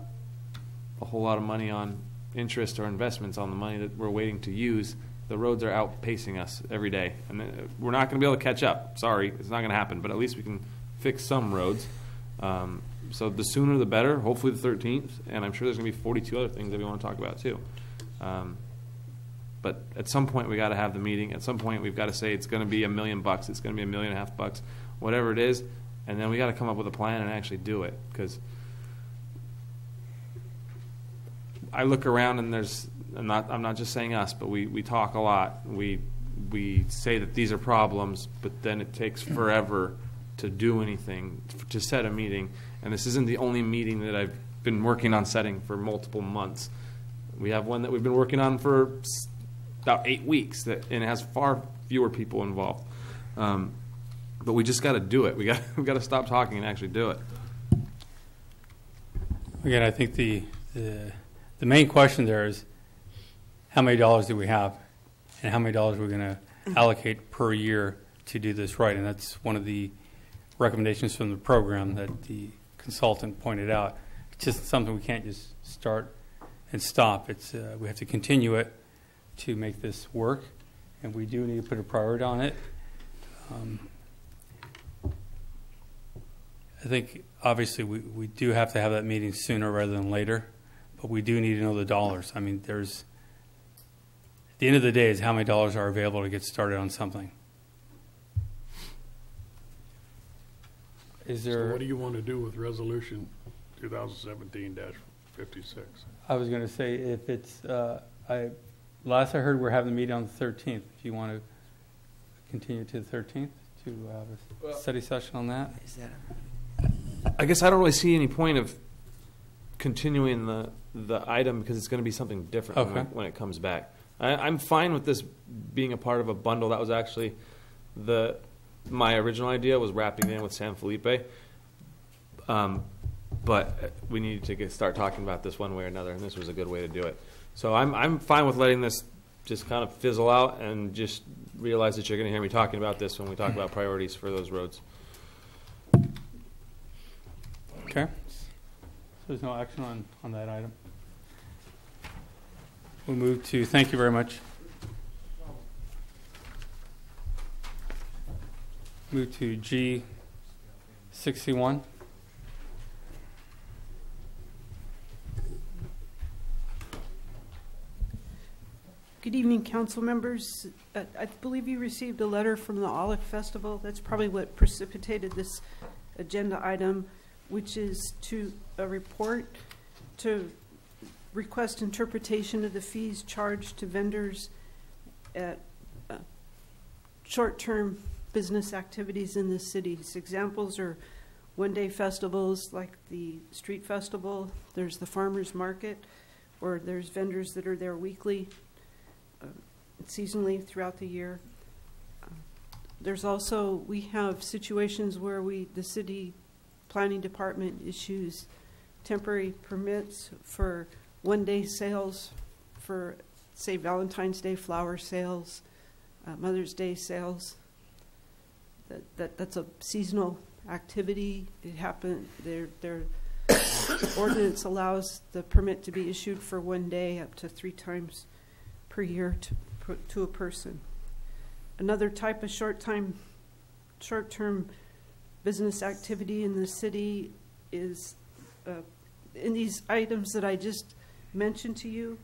whole lot of money on interest or investments on the money that we're waiting to use, the roads are outpacing us every day. And we're not going to be able to catch up. Sorry, it's not going to happen. But at least we can fix some roads. So the sooner the better, hopefully the 13th. And I'm sure there's going to be 42 other things that we want to talk about too. But at some point we got to have the meeting. At some point we've got to say it's going to be $1 million. It's going to be $1.5 million, whatever it is. And then we got to come up with a plan and actually do it. Because I look around and I'm not just saying us, but we talk a lot. We say that these are problems, but then it takes forever to do anything, to set a meeting. And this isn't the only meeting that I've been working on setting for multiple months. We have one that we've been working on for about 8 weeks, and it has far fewer people involved. But we just got to do it. We got to stop talking and actually do it. Again, I think the main question there is how many dollars do we have, and how many dollars we're going to allocate per year to do this right. And that's one of the recommendations from the program that the consultant pointed out. It's just something we can't just start and stop. It's we have to continue it to make this work, and we do need to put a priority on it. I think obviously we do have to have that meeting sooner rather than later, but we do need to know the dollars. I mean, at the end of the day is how many dollars are available to get started on something. So what do you want to do with resolution 2017-56? I was going to say if it's, last I heard we're having the meeting on the 13th. If you want to continue to the 13th to have a study session on that. Is that I guess I don't really see any point of continuing the item because it's going to be something different when it comes back. I'm fine with this being a part of a bundle. That was actually my original idea was wrapping it in with San Felipe. But we needed to start talking about this one way or another, and this was a good way to do it. So I'm fine with letting this just kind of fizzle out and just realize that you're going to hear me talking about this when we talk about priorities for those roads. Okay. So there's no action on that item. We'll move to, thank you very much. Move to G61. Good evening, council members. I believe you received a letter from the Olive Festival. That's probably what precipitated this agenda item, which is to a report to request interpretation of the fees charged to vendors at short-term business activities in the cities. Examples are one-day festivals like the street festival. There's the farmers market, or there's vendors that are there weekly, seasonally throughout the year. There's also, we have situations where the city planning department issues temporary permits for one-day sales for, say, Valentine's Day flower sales, Mother's Day sales. That's a seasonal activity. It happened. Their ordinance allows the permit to be issued for one day up to 3 times per year to a person. Another type of short-term business activity in the city is, in these items that I just mentioned to you,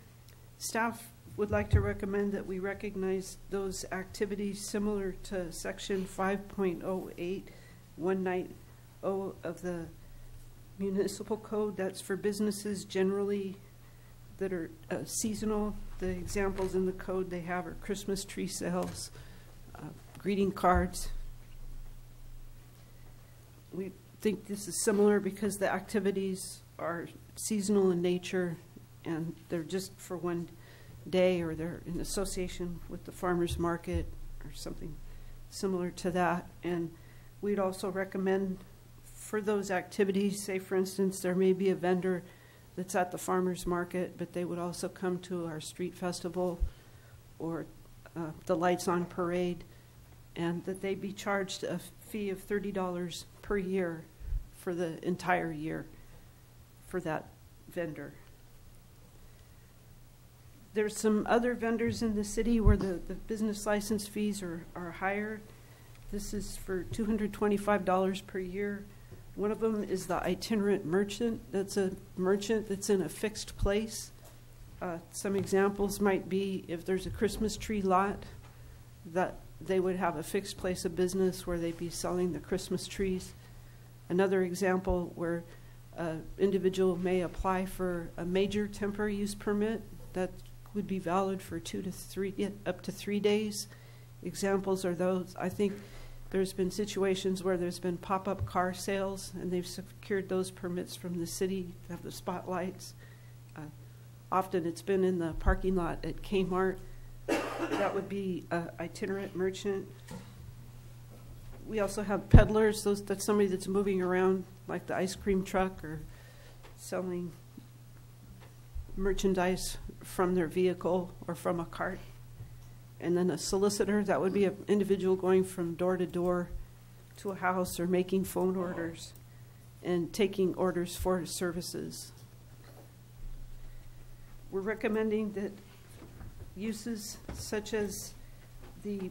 staff would like to recommend that we recognize those activities similar to section 5.08190 of the municipal code. That's for businesses generally that are seasonal. The examples in the code they have are Christmas tree sales, greeting cards. We think this is similar because the activities are seasonal in nature and they're just for one day, or they're in association with the farmer's market or something similar to that. And we'd also recommend for those activities, say for instance, there may be a vendor that's at the farmer's market, but they would also come to our street festival or the Lights On Parade, and that they be charged a fee of $30 per year for the entire year for that vendor. There's some other vendors in the city where the business license fees are higher. This is for $225 per year. One of them is the itinerant merchant. That's a merchant that's in a fixed place. Some examples might be if there's a Christmas tree lot, that they would have a fixed place of business where they'd be selling the Christmas trees. Another example where an individual may apply for a major temporary use permit that would be valid for up to 3 days. Examples are those. I think there's been situations where there's been pop-up car sales and they've secured those permits from the city to have the spotlights. Often it's been in the parking lot at Kmart. That would be an itinerant merchant. We also have peddlers. That's somebody that's moving around, like the ice cream truck, or selling merchandise from their vehicle or from a cart. And then a solicitor, that would be an individual going from door to door to a house or making phone orders and taking orders for services. We're recommending that uses such as the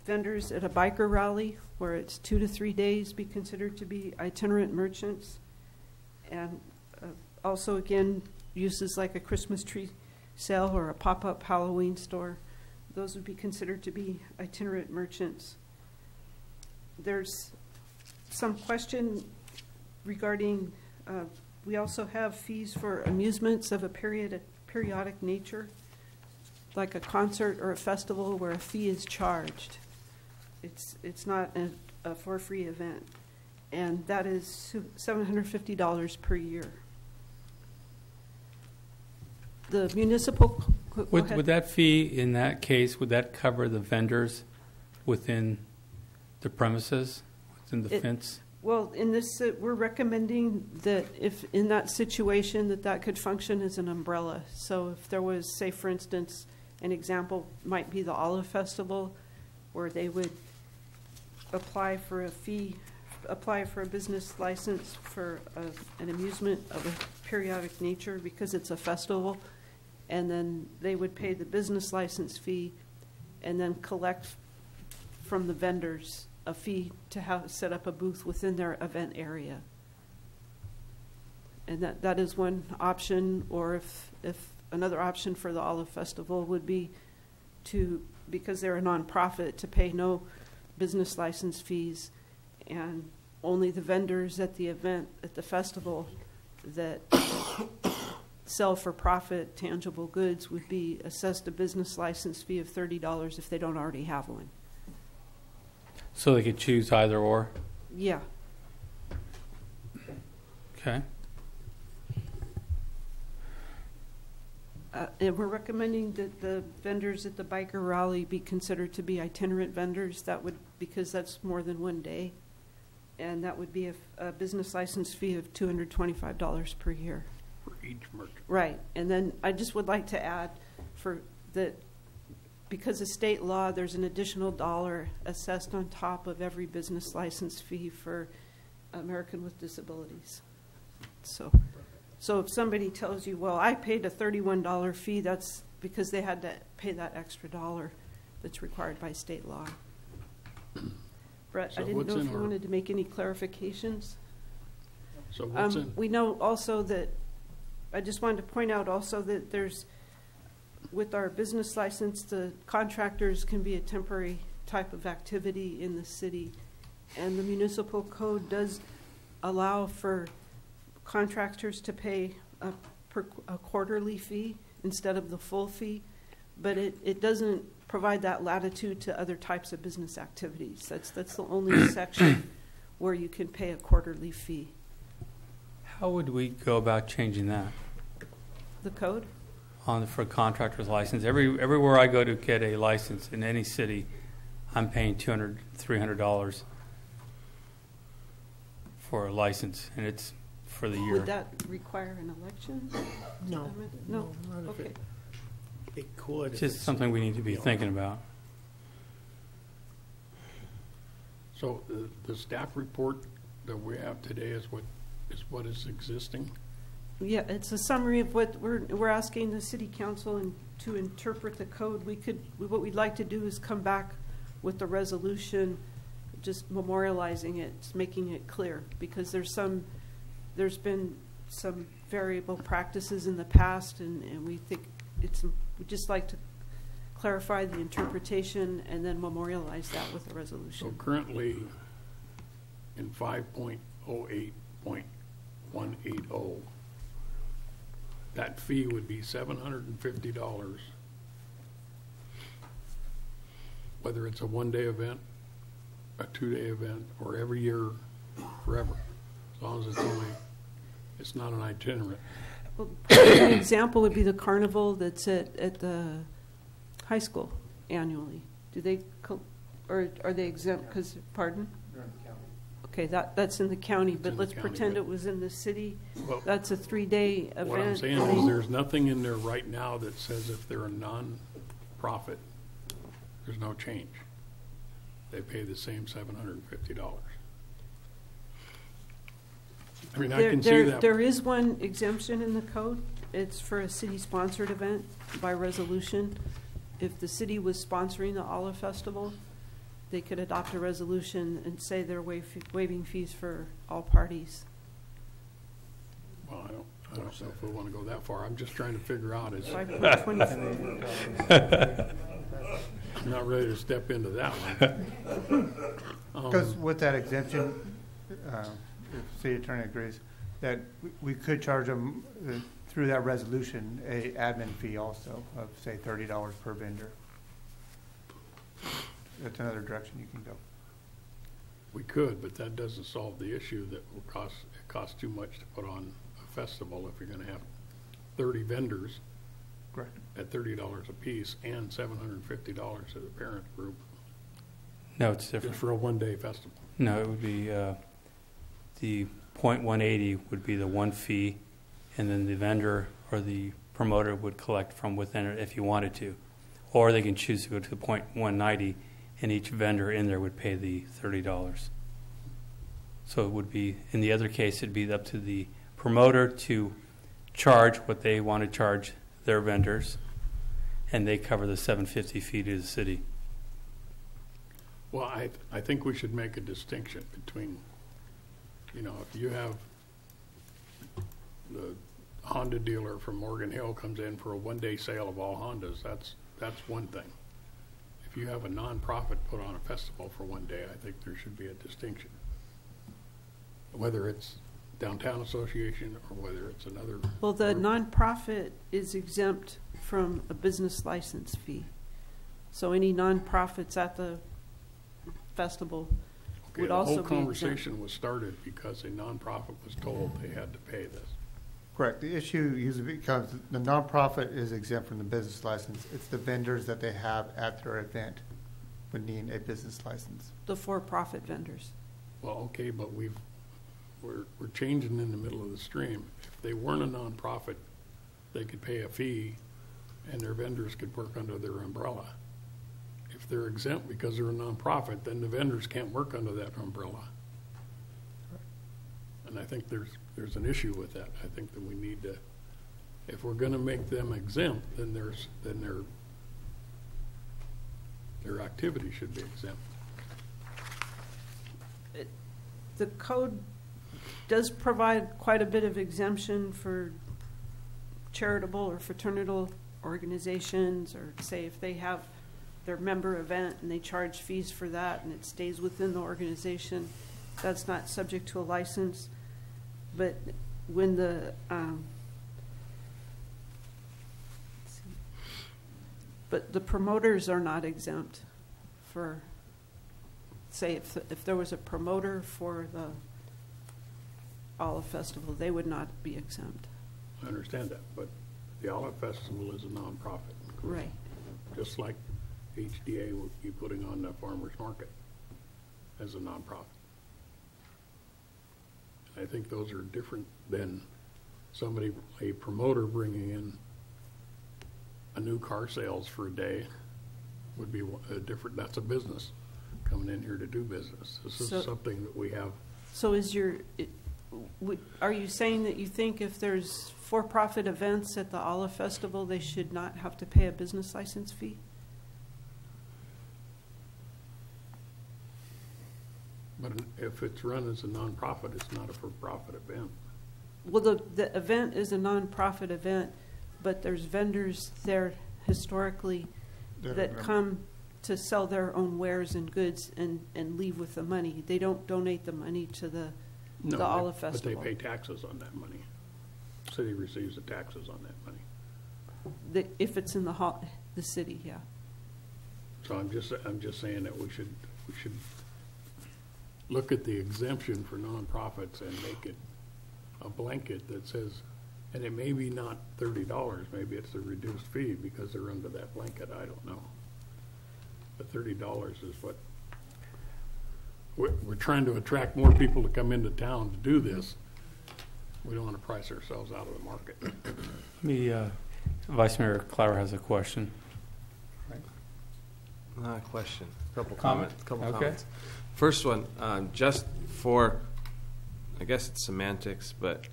vendors at a biker rally, where it's 2 to 3 days, be considered to be itinerant merchants. And also, again, uses like a Christmas tree sale or a pop-up Halloween store, those would be considered to be itinerant merchants. There's some question regarding, we also have fees for amusements of a periodic nature, like a concert or a festival where a fee is charged. It's not a for-free event, and that is $750 per year. The municipal. Would that fee, in that case, would that cover the vendors within the premises, within the fence? Well, in this, we're recommending that if in that situation that could function as an umbrella. So if there was, say, for instance, an example might be the Olive Festival, where they would apply for a fee, apply for a business license for an amusement of a periodic nature because it's a festival, and then they would pay the business license fee and then collect from the vendors a fee to have set up a booth within their event area. And that is one option. Or if another option for the Olive Festival would be to, because they're a nonprofit, to pay no business license fees, and only the vendors at the event, at the festival, that sell for profit tangible goods would be assessed a business license fee of $30 if they don't already have one. So they could choose either or? Yeah. Okay. And we're recommending that the vendors at the biker rally be considered to be itinerant vendors. That would, because that's more than 1 day, and that would be a business license fee of $225 per year. For each merchant. Right. And then I just would like to add for that, because of state law, there's an additional $1 assessed on top of every business license fee for American with disabilities. So if somebody tells you, well, I paid a $31 fee, that's because they had to pay that extra $1 that's required by state law. Brett, So I didn't what's know if in you our- wanted to make any clarifications. So what's in, We know also that, I just wanted to point out also that there's, with our business license, the contractors can be a temporary type of activity in the city. And the municipal code does allow for contractors to pay a quarterly fee instead of the full fee. But it doesn't provide that latitude to other types of business activities. That's the only section where you can pay a quarterly fee. How would we go about changing that The code? for contractor's license? Everywhere I go to get a license in any city, I'm paying $200, $300 for a license, and it's for the year. Would that require an election? No. No? not if Okay. It could. It's just something we need to be thinking about. so the staff report that we have today is what is existing? Yeah, it's a summary of what we're asking the city council to interpret the code. What we'd like to do is come back with the resolution, just memorializing it, making it clear, because there's been some variable practices in the past, and we think we'd just like to clarify the interpretation and then memorialize that with the So resolution. currently, in 5.08.180, that fee would be $750, whether it's a one-day event, a two-day event, or every year, forever, as long as it's not an itinerant. Well, an example would be the carnival that's at the high school annually. Do they, or are they exempt? Because, pardon? Okay, that's in the county, but in the let's county, pretend but- it was in the city. Well, That's a 3-day event. what I'm saying is there's nothing in there right now that says if they're a non-profit, there's no change. They pay the same $750. I mean, I can see that. There is one exemption in the code. It's for a city-sponsored event by resolution. If the city was sponsoring the Olive Festival, they could adopt a resolution and say they're waiving fees for all parties. Well, I don't know if we want to go that far. I'm just trying to figure out is, 5.24. I'm not ready to step into that one. Because with that exemption, if the city attorney agrees, that we could charge them through that resolution a admin fee also of, say, $30 per vendor. That's another direction you can go. We could, but that doesn't solve the issue that it costs too much to put on a festival if you're going to have 30 vendors Correct. at $30 a piece and $750 to the parent group No, it's just different. for a one-day festival. No, it would be the .180 would be the one fee, and then the vendor or the promoter would collect from within it if you wanted to. Or they can choose to go to the .190, and each vendor in there would pay the $30. So it would be, in the other case, it'd be up to the promoter to charge what they want to charge their vendors, and they cover the $750 fee to the city. Well, I think we should make a distinction between, if you have the Honda dealer from Morgan Hill comes in for a one-day sale of all Hondas, that's one thing. If you have a nonprofit put on a festival for one day, I think there should be a distinction. Whether it's Downtown Association or whether it's another. Well, the group. nonprofit is exempt from a business license fee. So any nonprofits at the festival Okay, would the also whole be conversation was started because a nonprofit was told they had to pay this. Correct. The issue usually becomes the nonprofit is exempt from the business license. It's the vendors that they have at their event would need a business license. the for-profit vendors. Well, okay, but we're changing in the middle of the stream. If they weren't a nonprofit, they could pay a fee and their vendors could work under their umbrella. If they're exempt because they're a nonprofit, then the vendors can't work under that umbrella. And I think there's an issue with that. I think that we need to, if we're going to make them exempt, then their activity should be exempt. The code does provide quite a bit of exemption for charitable or fraternal organizations, or say if they have their member event and they charge fees for that and it stays within the organization, that's not subject to a license. But when but the promoters are not exempt for, say, if there was a promoter for the Olive Festival, they would not be exempt. I understand that, but the Olive Festival is a nonprofit. Right. Just like HDA would be putting on the farmer's market as a nonprofit. I think those are different than somebody, a promoter bringing in a new car sales for a day would be a different, that's a business coming in here to do business. This is something that we have. So are you saying that you think if there's for-profit events at the Olive Festival, they should not have to pay a business license fee? But if it's run as a nonprofit, it's not a for-profit event. Well, the event is a nonprofit event, but there's vendors there historically that come to sell their own wares and goods and leave with the money. They don't donate the money to the Olive Festival. But they pay taxes on that money. The city receives the taxes on that money. If it's in the city, yeah. So I'm just saying that we should look at the exemption for nonprofits and make it a blanket that says, and it may be not $30, maybe it's a reduced fee because they're under that blanket, I don't know. But $30 is what, we're trying to attract more people to come into town to do this. We don't want to price ourselves out of the market. Vice Mayor Clower has a question. Not a question. Couple Comments. First one, just for, I guess it's semantics, but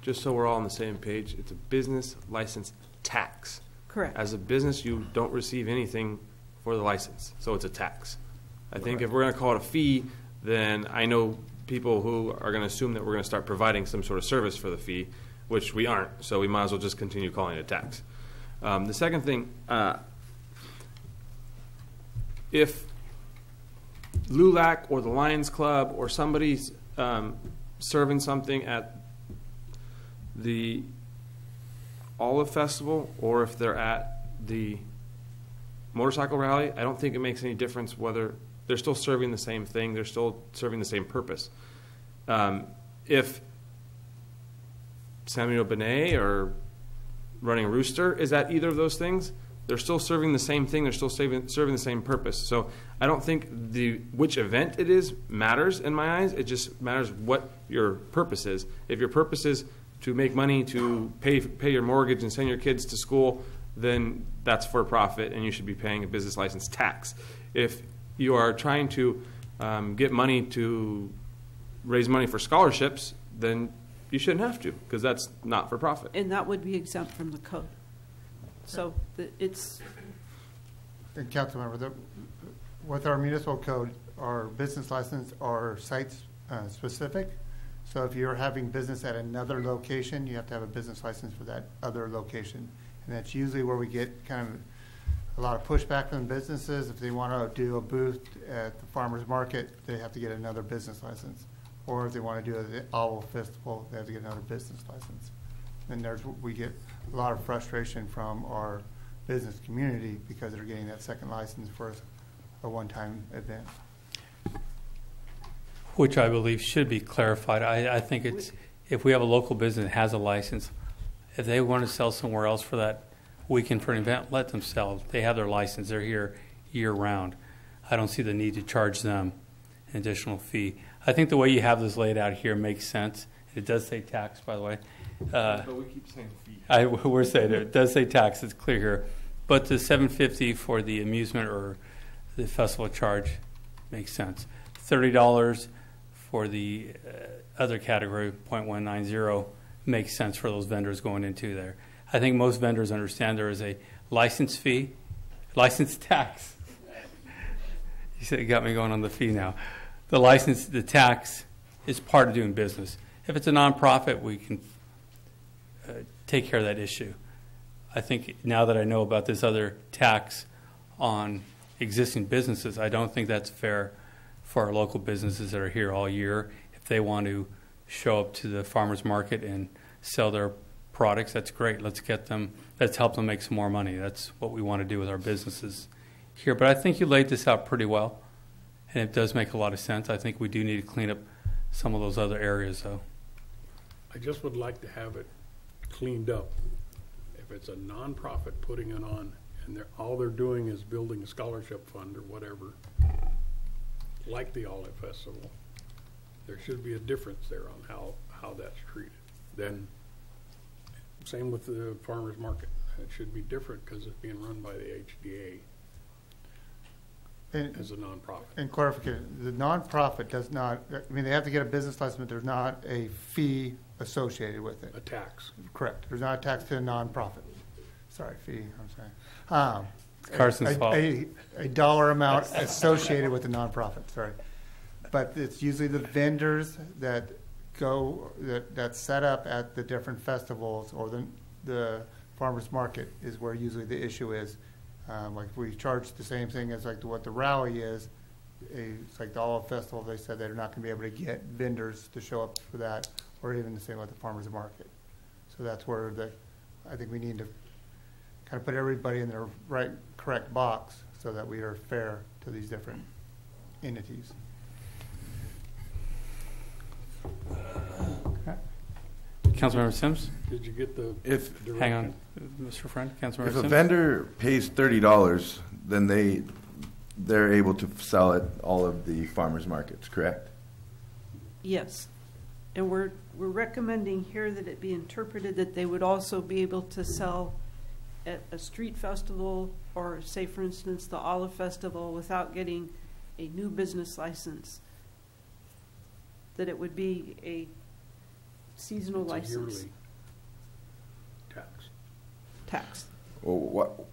just so we're all on the same page, it's a business license tax. Correct. As a business, you don't receive anything for the license, so it's a tax. I think if we're going to call it a fee, then I know people who are going to assume that we're going to start providing some sort of service for the fee, which we aren't, so we might as well just continue calling it a tax. The second thing, if LULAC or the Lions Club or somebody's serving something at the Olive Festival, or if they're at the motorcycle rally, I don't think it makes any difference whether they're still serving the same thing, they're still serving the same purpose. If Samuel Benet or Running Rooster is at either of those things, they're still serving the same thing, they're still serving the same purpose. So I don't think which event it is matters in my eyes, it just matters what your purpose is. If your purpose is to make money to pay your mortgage and send your kids to school, then that's for profit and you should be paying a business license tax. If you are trying to get money to raise money for scholarships, then you shouldn't have to, because that's not for profit. And that would be exempt from the code. So it's... And Councilmember, with our municipal code, our business license are site specific. So if you're having business at another location, you have to have a business license for that other location. And that's usually where we get kind of a lot of pushback from businesses. If they want to do a booth at the farmer's market, they have to get another business license. Or if they want to do the Olive Festival, they have to get another business license. And we get a lot of frustration from our business community because they're getting that second license for a one-time event. Which I believe should be clarified. I think it's, if we have a local business that has a license, if they want to sell somewhere else for that weekend for an event, let them sell. They have their license. They're here year-round. I don't see the need to charge them an additional fee. I think the way you have this laid out here makes sense. It does say tax, by the way. But we keep saying fee. We're saying it does say tax. It's clear here. But the $7.50 for the amusement or the festival charge makes sense. $30 for the other category, 0.190, makes sense for those vendors going into there. I think most vendors understand there is a license fee, license tax. You said it got me going on the fee now. the license, the tax is part of doing business. If it's a nonprofit, we can take care of that issue. I think now that I know about this other tax on existing businesses, I don't think that's fair for our local businesses that are here all year. If they want to show up to the farmers market and sell their products, that's great. Let's get them, let's help them make some more money. That's what we want to do with our businesses here. But I think you laid this out pretty well, and it does make a lot of sense. I think we do need to clean up some of those other areas, though. I just would like to have it cleaned up. If it's a nonprofit putting it on, and all they're doing is building a scholarship fund or whatever, like the Olive Festival, there should be a difference there on how that's treated. Then, same with the farmers market. It should be different because it's being run by the HDA as a nonprofit. And clarification, the nonprofit does not, I mean, they have to get a business license, but there's not a fee associated with it. A tax. Correct. There's not a tax to a nonprofit. Sorry, fee, I'm saying. Carson's fault. A dollar amount associated with the nonprofit, sorry. But it's usually the vendors that go, that set up at the different festivals or the farmers market is where usually the issue is. Like we charge the same thing as like what the rally is. It's like the Olive Festival, they said they're not going to be able to get vendors to show up for that, or even the same with the farmers market. So that's where I think we need to kind of put everybody in their correct box so that we are fair to these different entities. Councilmember Sims? Did you get the Hang on, Mr. Friend. Councilmember If Sims? a vendor pays $30, then they're able to sell at all of the farmers markets, correct? Yes. And we're recommending here that it be interpreted that they would also be able to sell at a street festival or, say, for instance, the Olive Festival without getting a new business license. That it would be a seasonal It's license. a yearly Tax. Well,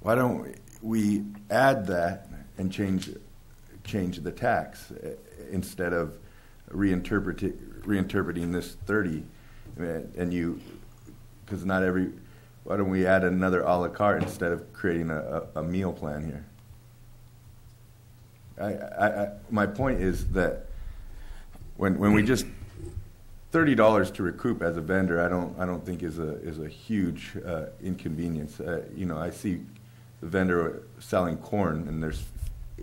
why don't we add that and change the tax instead of reinterpreting this 30? And because not every, why don't we add another a la carte instead of creating a meal plan here? My point is that when we just $30 to recoup as a vendor, I don't think is a huge inconvenience. I see the vendor selling corn, and there's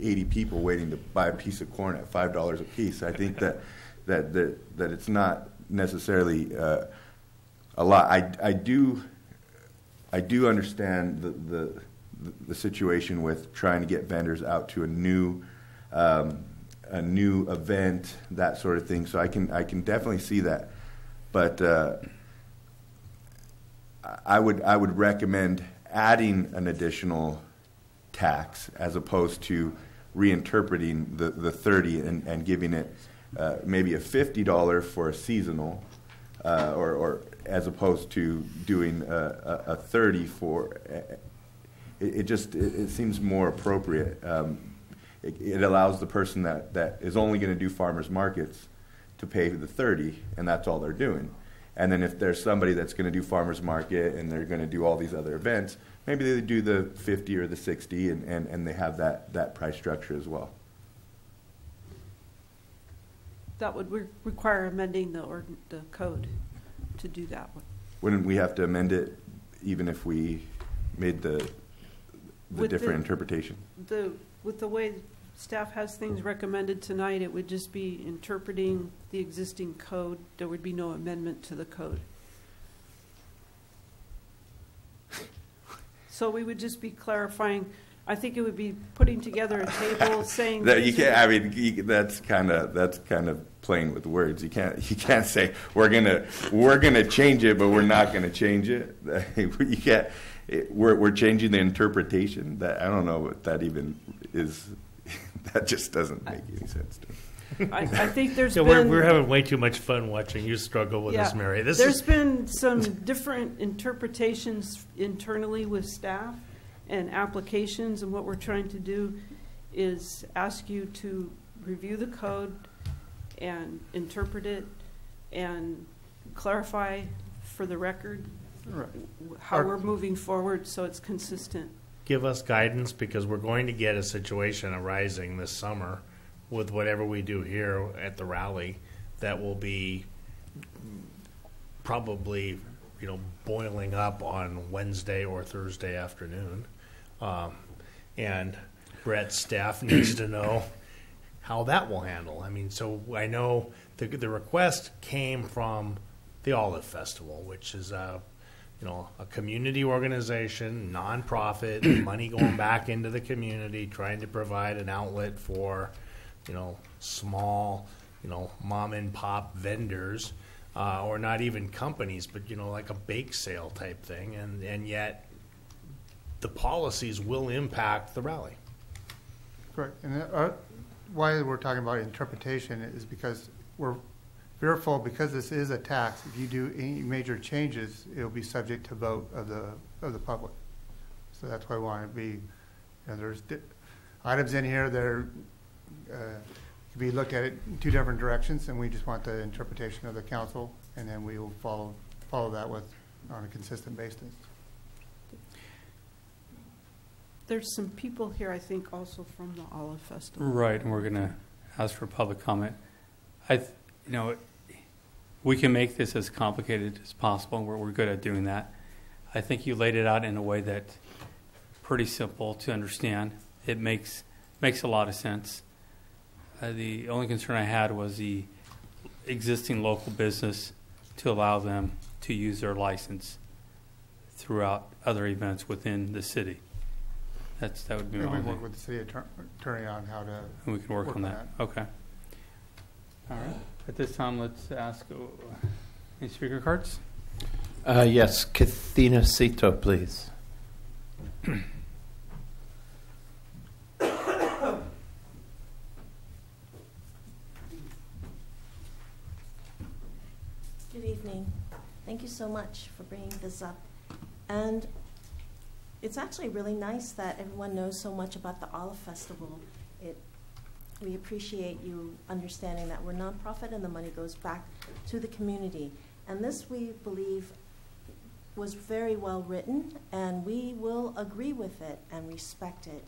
80 people waiting to buy a piece of corn at $5 a piece. I think that it's not necessarily a lot. I do understand the situation with trying to get vendors out to a new event, that sort of thing. So I can definitely see that, but I would recommend adding an additional tax as opposed to reinterpreting the 30 and giving it maybe a $50 for a seasonal, or as opposed to doing a 30 for. It seems more appropriate. It allows the person that is only going to do farmers markets to pay the 30, and that's all they're doing. And then if there's somebody that's going to do farmers market and they're going to do all these other events, maybe they do the 50 or the 60, and they have that price structure as well. That would require amending the code to do that one. Wouldn't we have to amend it even if we made the different interpretation? With the way staff has things recommended tonight, it would just be interpreting the existing code. There would be no amendment to the code. So we would just be clarifying. I think it would be putting together a table saying that you can't. I mean, that's kind of playing with words. You can't say we're gonna change it, but we're not gonna change it. You can't. We're changing the interpretation. That I don't know what that even is. That just doesn't make any sense to me. I think there's been... We're having way too much fun watching you struggle with this, Mary. There's been some different interpretations internally with staff and applications, and what we're trying to do is ask you to review the code and interpret it and clarify for the record how we're moving forward so it's consistent. Give us guidance, because we're going to get a situation arising this summer with whatever we do here at the rally that will be probably, boiling up on Wednesday or Thursday afternoon. And Brett's staff needs to know how that will handle. I mean, so I know the request came from the Olive Festival, which is a community organization, nonprofit, money going back into the community, trying to provide an outlet for, small, mom and pop vendors, or not even companies, but, like a bake sale type thing. And yet the policies will impact the rally. Correct. And why we're talking about interpretation is because we're fearful, because this is a tax, if you do any major changes, it'll be subject to vote of the public. So that's why we want to be, there's items in here that are, can be looked at it in two different directions, and we just want the interpretation of the council, and then we will follow that on a consistent basis. There's some people here, I think, also from the Olive Festival. Right, and we're going to ask for public comment. We can make this as complicated as possible, and we're good at doing that. I think you laid it out in a way that's pretty simple to understand. It makes a lot of sense. The only concern I had was the existing local business, to allow them to use their license throughout other events within the city. That would be my We only. work with the city attorney on how to. And we can work on that. Okay. All right. At this time, let's ask any speaker cards. Yes, Kathina Sito, please. Good evening. Thank you so much for bringing this up. And it's actually really nice that everyone knows so much about the Olive Festival. We appreciate you understanding that we're nonprofit and the money goes back to the community. And this, we believe, was very well written, and we will agree with it and respect it.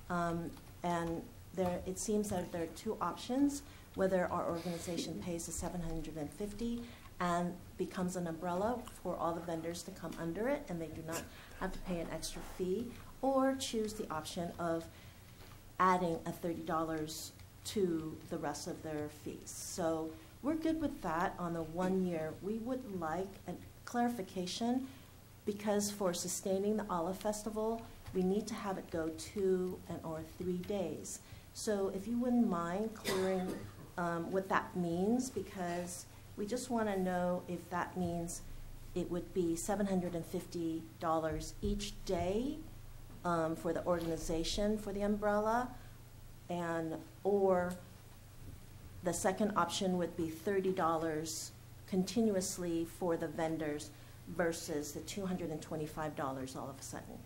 And it seems that there are two options: whether our organization pays the $750 and becomes an umbrella for all the vendors to come under it, and they do not have to pay an extra fee, or choose the option of adding a $30 to the rest of their fees. So we're good with that on the 1 year. We would like a clarification, because for sustaining the Olive Festival, we need to have it go 2 or 3 days. So if you wouldn't mind clearing what that means, because we just want to know if that means it would be $750 each day for the organization for the umbrella, or the second option would be $30 continuously for the vendors versus the $225 all of a sudden.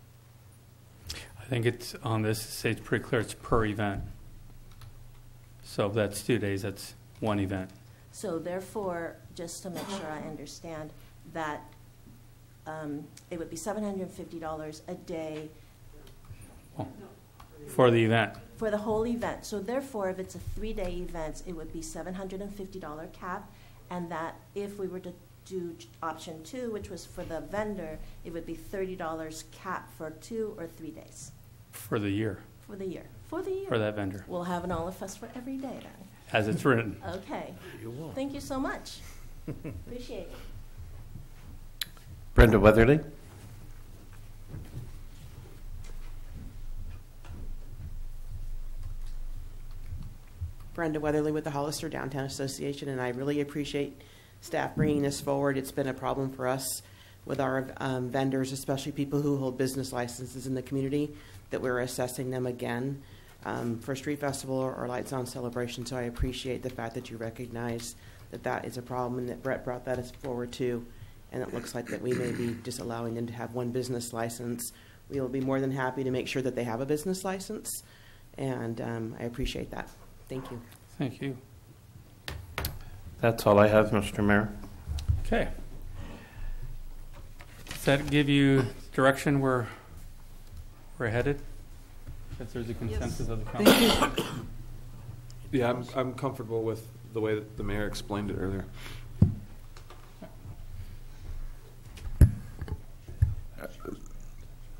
I think it's on this, it's pretty clear it's per event. So if that's 2 days, that's one event. So therefore, just to make sure I understand, that it would be $750 a day. For the event. For the whole event. So therefore, if it's a 3-day event, it would be $750 cap, and that if we were to do option 2, which was for the vendor, it would be $30 cap for 2 or 3 days. For the year. For the year. For the year. For that vendor. We'll have an Olive Fest for every day then. As it's written. Okay. You will. Thank you so much. Appreciate it. Brenda Weatherly. Brenda Weatherly with the Hollister Downtown Association, and I really appreciate staff bringing this forward. It's been a problem for us with our vendors, especially people who hold business licenses in the community, that we're assessing them again for street festival or lights on celebration. So I appreciate the fact that you recognize that that is a problem, and that Brett brought that forward too. And it looks like that we may be just allowing them to have one business license. We will be more than happy to make sure that they have a business license and I appreciate that. Thank you. Thank you. That's all I have, Mr. Mayor. Okay. Does that give you direction where we're headed? If there's a consensus of the council? Yeah, I'm comfortable with the way that the mayor explained it earlier.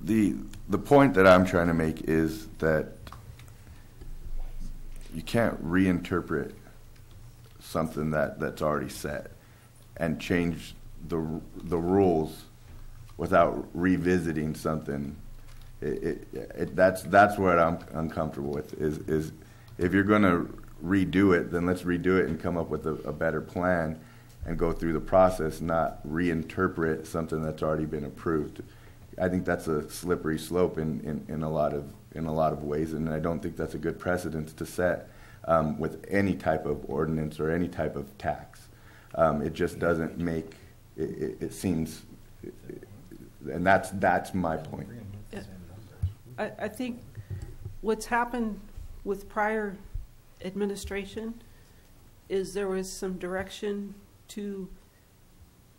The point that I'm trying to make is that you can't reinterpret something that's already set and change the rules without revisiting something. That's what I'm uncomfortable with. Is if you're going to redo it, then let's redo it and come up with a better plan and go through the process, not reinterpret something that's already been approved. I think that's a slippery slope in a lot of ways, and I don't think that's a good precedent to set with any type of ordinance or any type of tax. It just doesn't make it seems, and that's my point. I think what's happened with prior administration is there was some direction to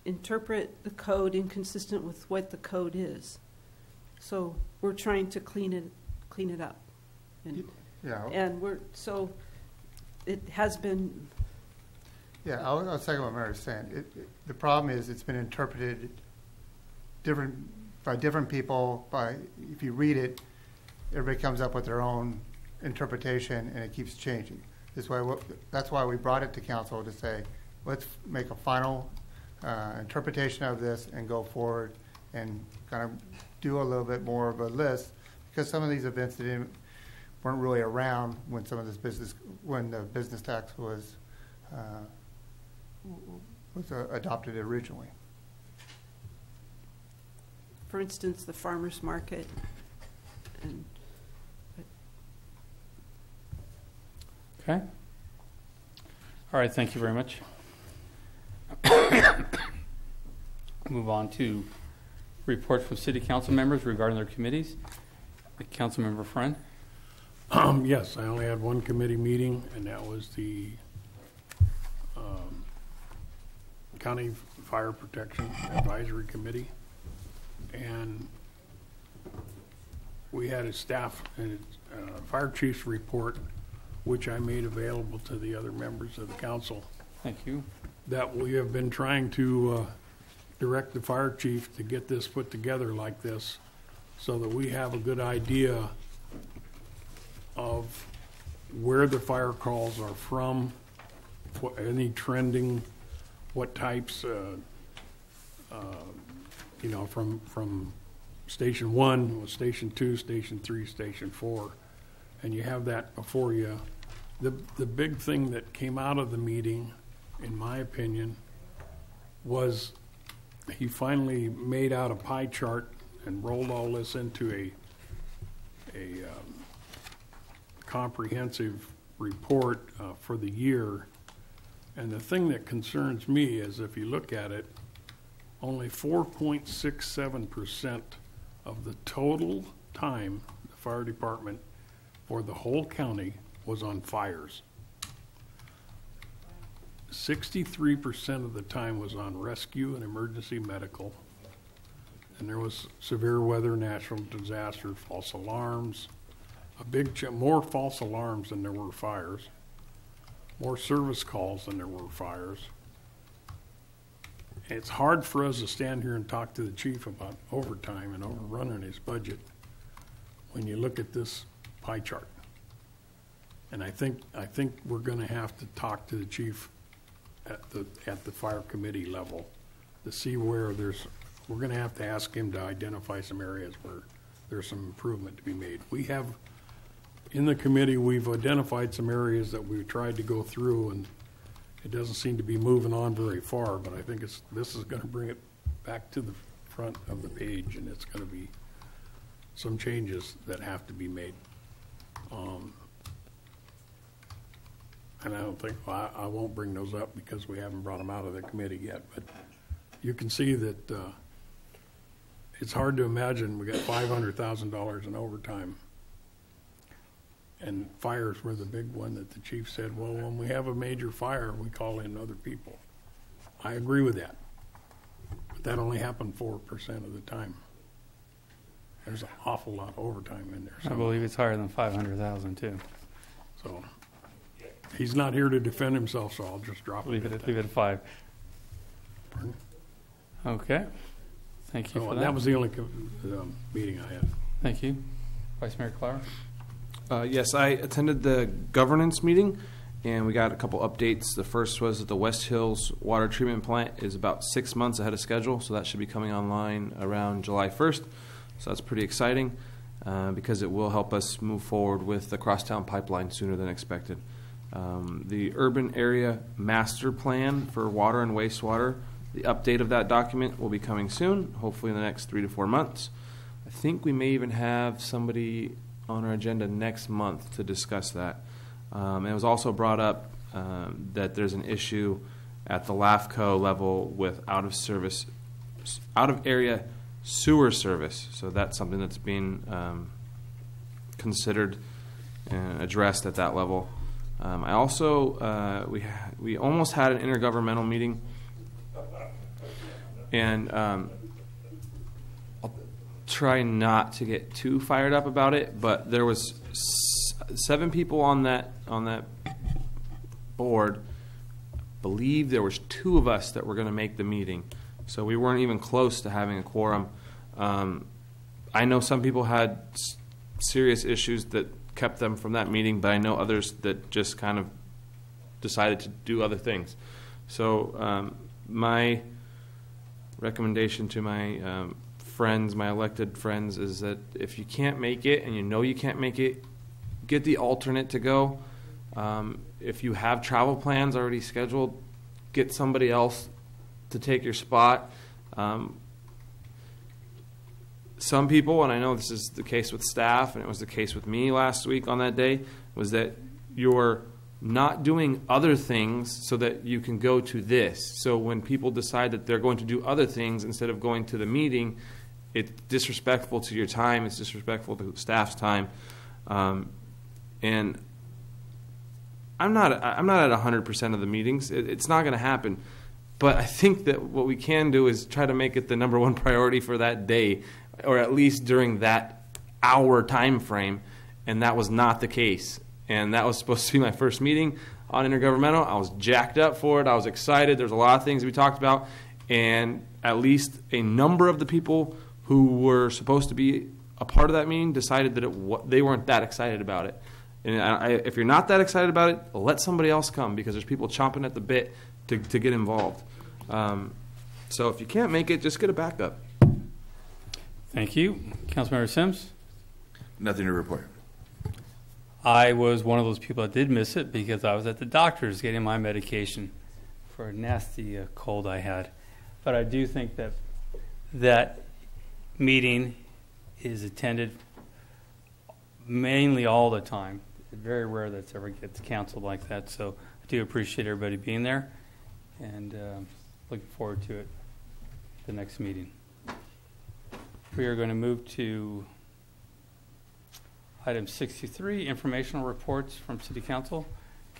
interpret the code inconsistent with what the code is. So we're trying to clean it up. And it has been. Yeah, I'll second what Mary's saying. The problem is it's been interpreted by different people. If you read it, everybody comes up with their own interpretation, and it keeps changing. That's why we brought it to council to say, let's make a final interpretation of this and go forward and kind of do a little bit more of a list, because some of these events weren't really around when when the business tax was adopted originally. For instance, the farmers market. Okay. All right, thank you very much. Move on to reports from city council members regarding their committees. Councilmember Friend. Yes, I only had one committee meeting, and that was the County Fire Protection Advisory Committee. And we had a staff and fire chief's report, which I made available to the other members of the council. Thank you. That we have been trying to direct the fire chief to get this put together like this so that we have a good idea of where the fire calls are from, any trending, what types, from Station 1, Station 2, Station 3, Station 4, and you have that before you. The big thing that came out of the meeting, in my opinion, was he finally made out a pie chart and rolled all this into a comprehensive report for the year. And the thing that concerns me is, if you look at it, only 4.67% of the total time the fire department for the whole county was on fires. 63% of the time was on rescue and emergency medical. And there was severe weather, natural disaster, false alarms, more false alarms than there were fires, more service calls than there were fires. And it's hard for us to stand here and talk to the chief about overtime and overrunning his budget when you look at this pie chart. And I think we're going to have to talk to the chief at the fire committee level to see where we're going to have to ask him to identify some areas where there's some improvement to be made. We have, in the committee, we've identified some areas that we've tried to go through, and it doesn't seem to be moving on very far, but I think this is going to bring it back to the front of the page, and it's going to be some changes that have to be made. And I don't think, I won't bring those up because we haven't brought them out of the committee yet, but you can see that it's hard to imagine we got $500,000 in overtime. And fires were the big one that the chief said, well, when we have a major fire, we call in other people. I agree with that. But that only happened 4% of the time. There's an awful lot of overtime in there. I believe it's higher than 500,000 too. So he's not here to defend himself, so I'll just drop Leave it it at 5. Pardon? Okay. Thank you for that. That was the only meeting I had. Thank you. Vice Mayor Clower? Yes, I attended the governance meeting, and we got a couple updates. The first was that the West Hills water treatment plant is about 6 months ahead of schedule, so that should be coming online around July 1st. So that's pretty exciting because it will help us move forward with the crosstown pipeline sooner than expected. The urban area master plan for water and wastewater, the update of that document will be coming soon, hopefully in the next 3 to 4 months. I think we may even have somebody on our agenda next month to discuss that. It was also brought up that there's an issue at the LAFCO level with out of area sewer service. So that's something that's being considered and addressed at that level. I also we almost had an intergovernmental meeting, and I'll try not to get too fired up about it, but there was 7 people on that board. I believe there was 2 of us that were going to make the meeting, so we weren't even close to having a quorum. I know some people had serious issues that kept them from that meeting, but I know others that just kind of decided to do other things. So my recommendation to my friends, my elected friends, is that if you can't make it and you know you can't make it, get the alternate to go. If you have travel plans already scheduled, get somebody else to take your spot. Some people, and I know this is the case with staff, and it was the case with me last week on that day, was that you're not doing other things so that you can go to this. So when people decide that they're going to do other things instead of going to the meeting, it's disrespectful to your time, it's disrespectful to staff's time. And I'm not at 100% of the meetings. It's not going to happen. But I think that what we can do is try to make it the number one priority for that day, or at least during that hour time frame, and that was not the case. And that was supposed to be my first meeting on intergovernmental. I was jacked up for it. I was excited. There's a lot of things we talked about, and at least a number of the people who were supposed to be a part of that meeting decided that they weren't that excited about it. And if you're not that excited about it, let somebody else come, because there's people chomping at the bit to get involved. So if you can't make it, just get a backup. Thank you. Councilmember Sims? Nothing to report. I was one of those people that did miss it because I was at the doctor's getting my medication for a nasty cold I had. But I do think that that meeting is attended mainly all the time. It's very rare that it ever gets canceled like that. So I do appreciate everybody being there, and looking forward to it, the next meeting. We are going to move to item 63, informational reports from City Council.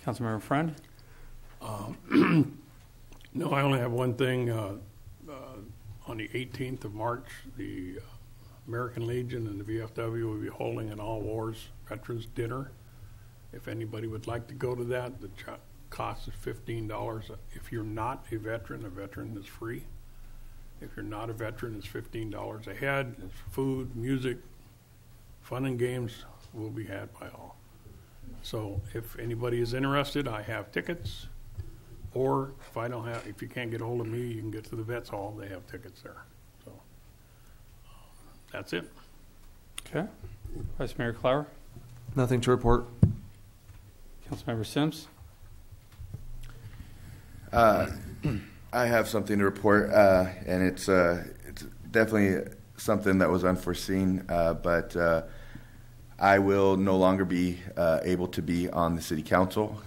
Councilmember Friend? No, I only have one thing. On the 18th of March, the American Legion and the VFW will be holding an All Wars Veterans Dinner. If anybody would like to go to that, the cost is $15. If you're not a veteran is free. If you're not a veteran, it's $15 a head. It's food, music, fun and games will be had by all. So if anybody is interested, I have tickets. Or if you can't get a hold of me, you can get to the Vets Hall. They have tickets there. So that's it. Okay. Vice Mayor Clower? Nothing to report. Councilmember Sims? I have something to report, and it's definitely something that was unforeseen, but I will no longer be able to be on the City Council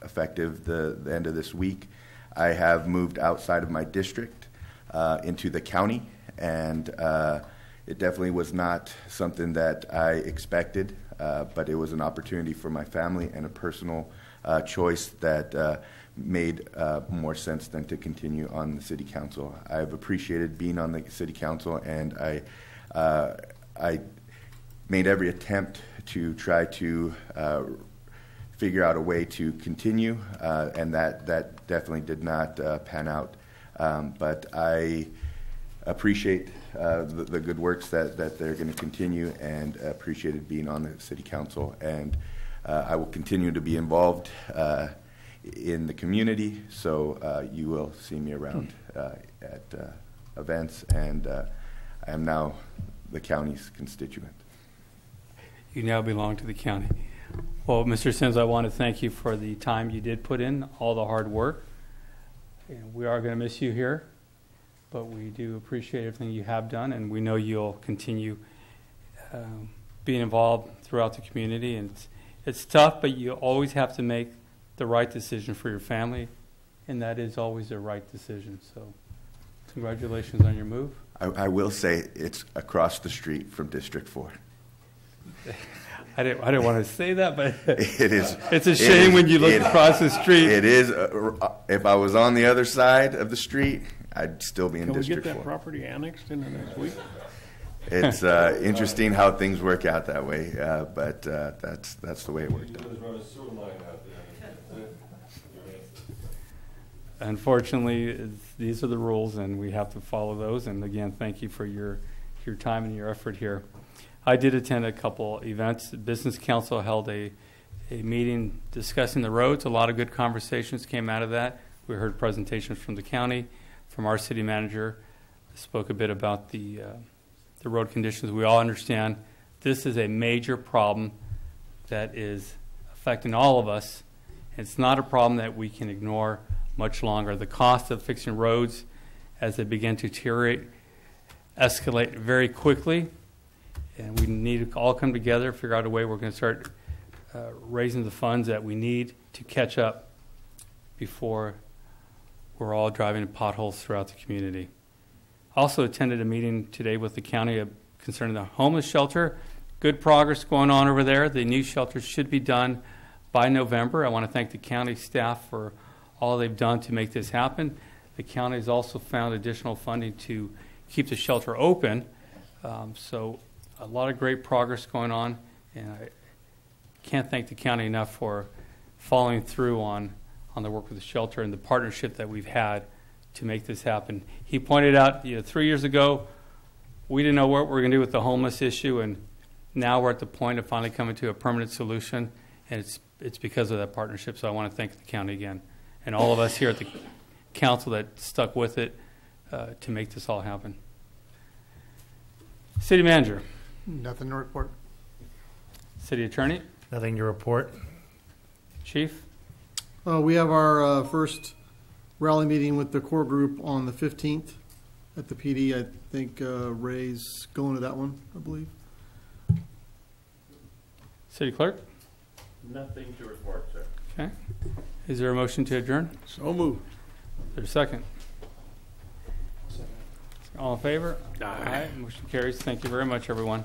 effective the end of this week. I have moved outside of my district into the county, and it definitely was not something that I expected. but it was an opportunity for my family and a personal choice that made more sense than to continue on the city council. I've appreciated being on the city council, and I made every attempt to try to figure out a way to continue, and that definitely did not pan out. But I appreciate the good works that they're going to continue, and appreciated being on the city council. And I will continue to be involved in the community, so you will see me around at events, and I am now the county's constituent. You now belong to the county. Well, Mr. Sims, I want to thank you for the time you did put in, all the hard work. And we are going to miss you here, but we do appreciate everything you have done, and we know you'll continue being involved throughout the community. And it's tough, but you always have to make the right decision for your family, and that is always the right decision. So congratulations on your move. I will say it's across the street from District 4. I didn't want to say that, but it is. It's a shame when you look across the street. It is. If I was on the other side of the street, I'd still be in District 4. Can we get that property annexed in the next week? It's interesting how things work out that way, but that's the way it worked out. Unfortunately, these are the rules, and we have to follow those. And again, thank you for your time and your effort here. I did attend a couple events. The Business Council held a meeting discussing the roads. A lot of good conversations came out of that. We heard presentations from the county, from our city manager. Spoke a bit about the road conditions. We all understand this is a major problem that is affecting all of us. It's not a problem that we can ignore much longer. The cost of fixing roads as they begin to deteriorate escalate very quickly, and we need to all come together, figure out a way we're going to start raising the funds that we need to catch up before we're all driving in potholes throughout the community. Also attended a meeting today with the county concerning the homeless shelter. Good progress going on over there. The new shelter should be done by November. I want to thank the county staff for all they've done to make this happen. The county has also found additional funding to keep the shelter open. So a lot of great progress going on, and I can't thank the county enough for following through on the work with the shelter and the partnership that we've had to make this happen. He pointed out, 3 years ago, we didn't know what we were going to do with the homeless issue, and now we're at the point of finally coming to a permanent solution, and it's because of that partnership. So I want to thank the county again, and all of us here at the council that stuck with it to make this all happen. City manager. Nothing to report. City attorney. Nothing to report. Chief. We have our first rally meeting with the core group on the 15th at the PD. I think Ray's going to that one, I believe. City clerk. Nothing to report, sir. Okay. Is there a motion to adjourn? So moved. Is there a second? All in favor? Aye. Motion carries. Thank you very much, everyone.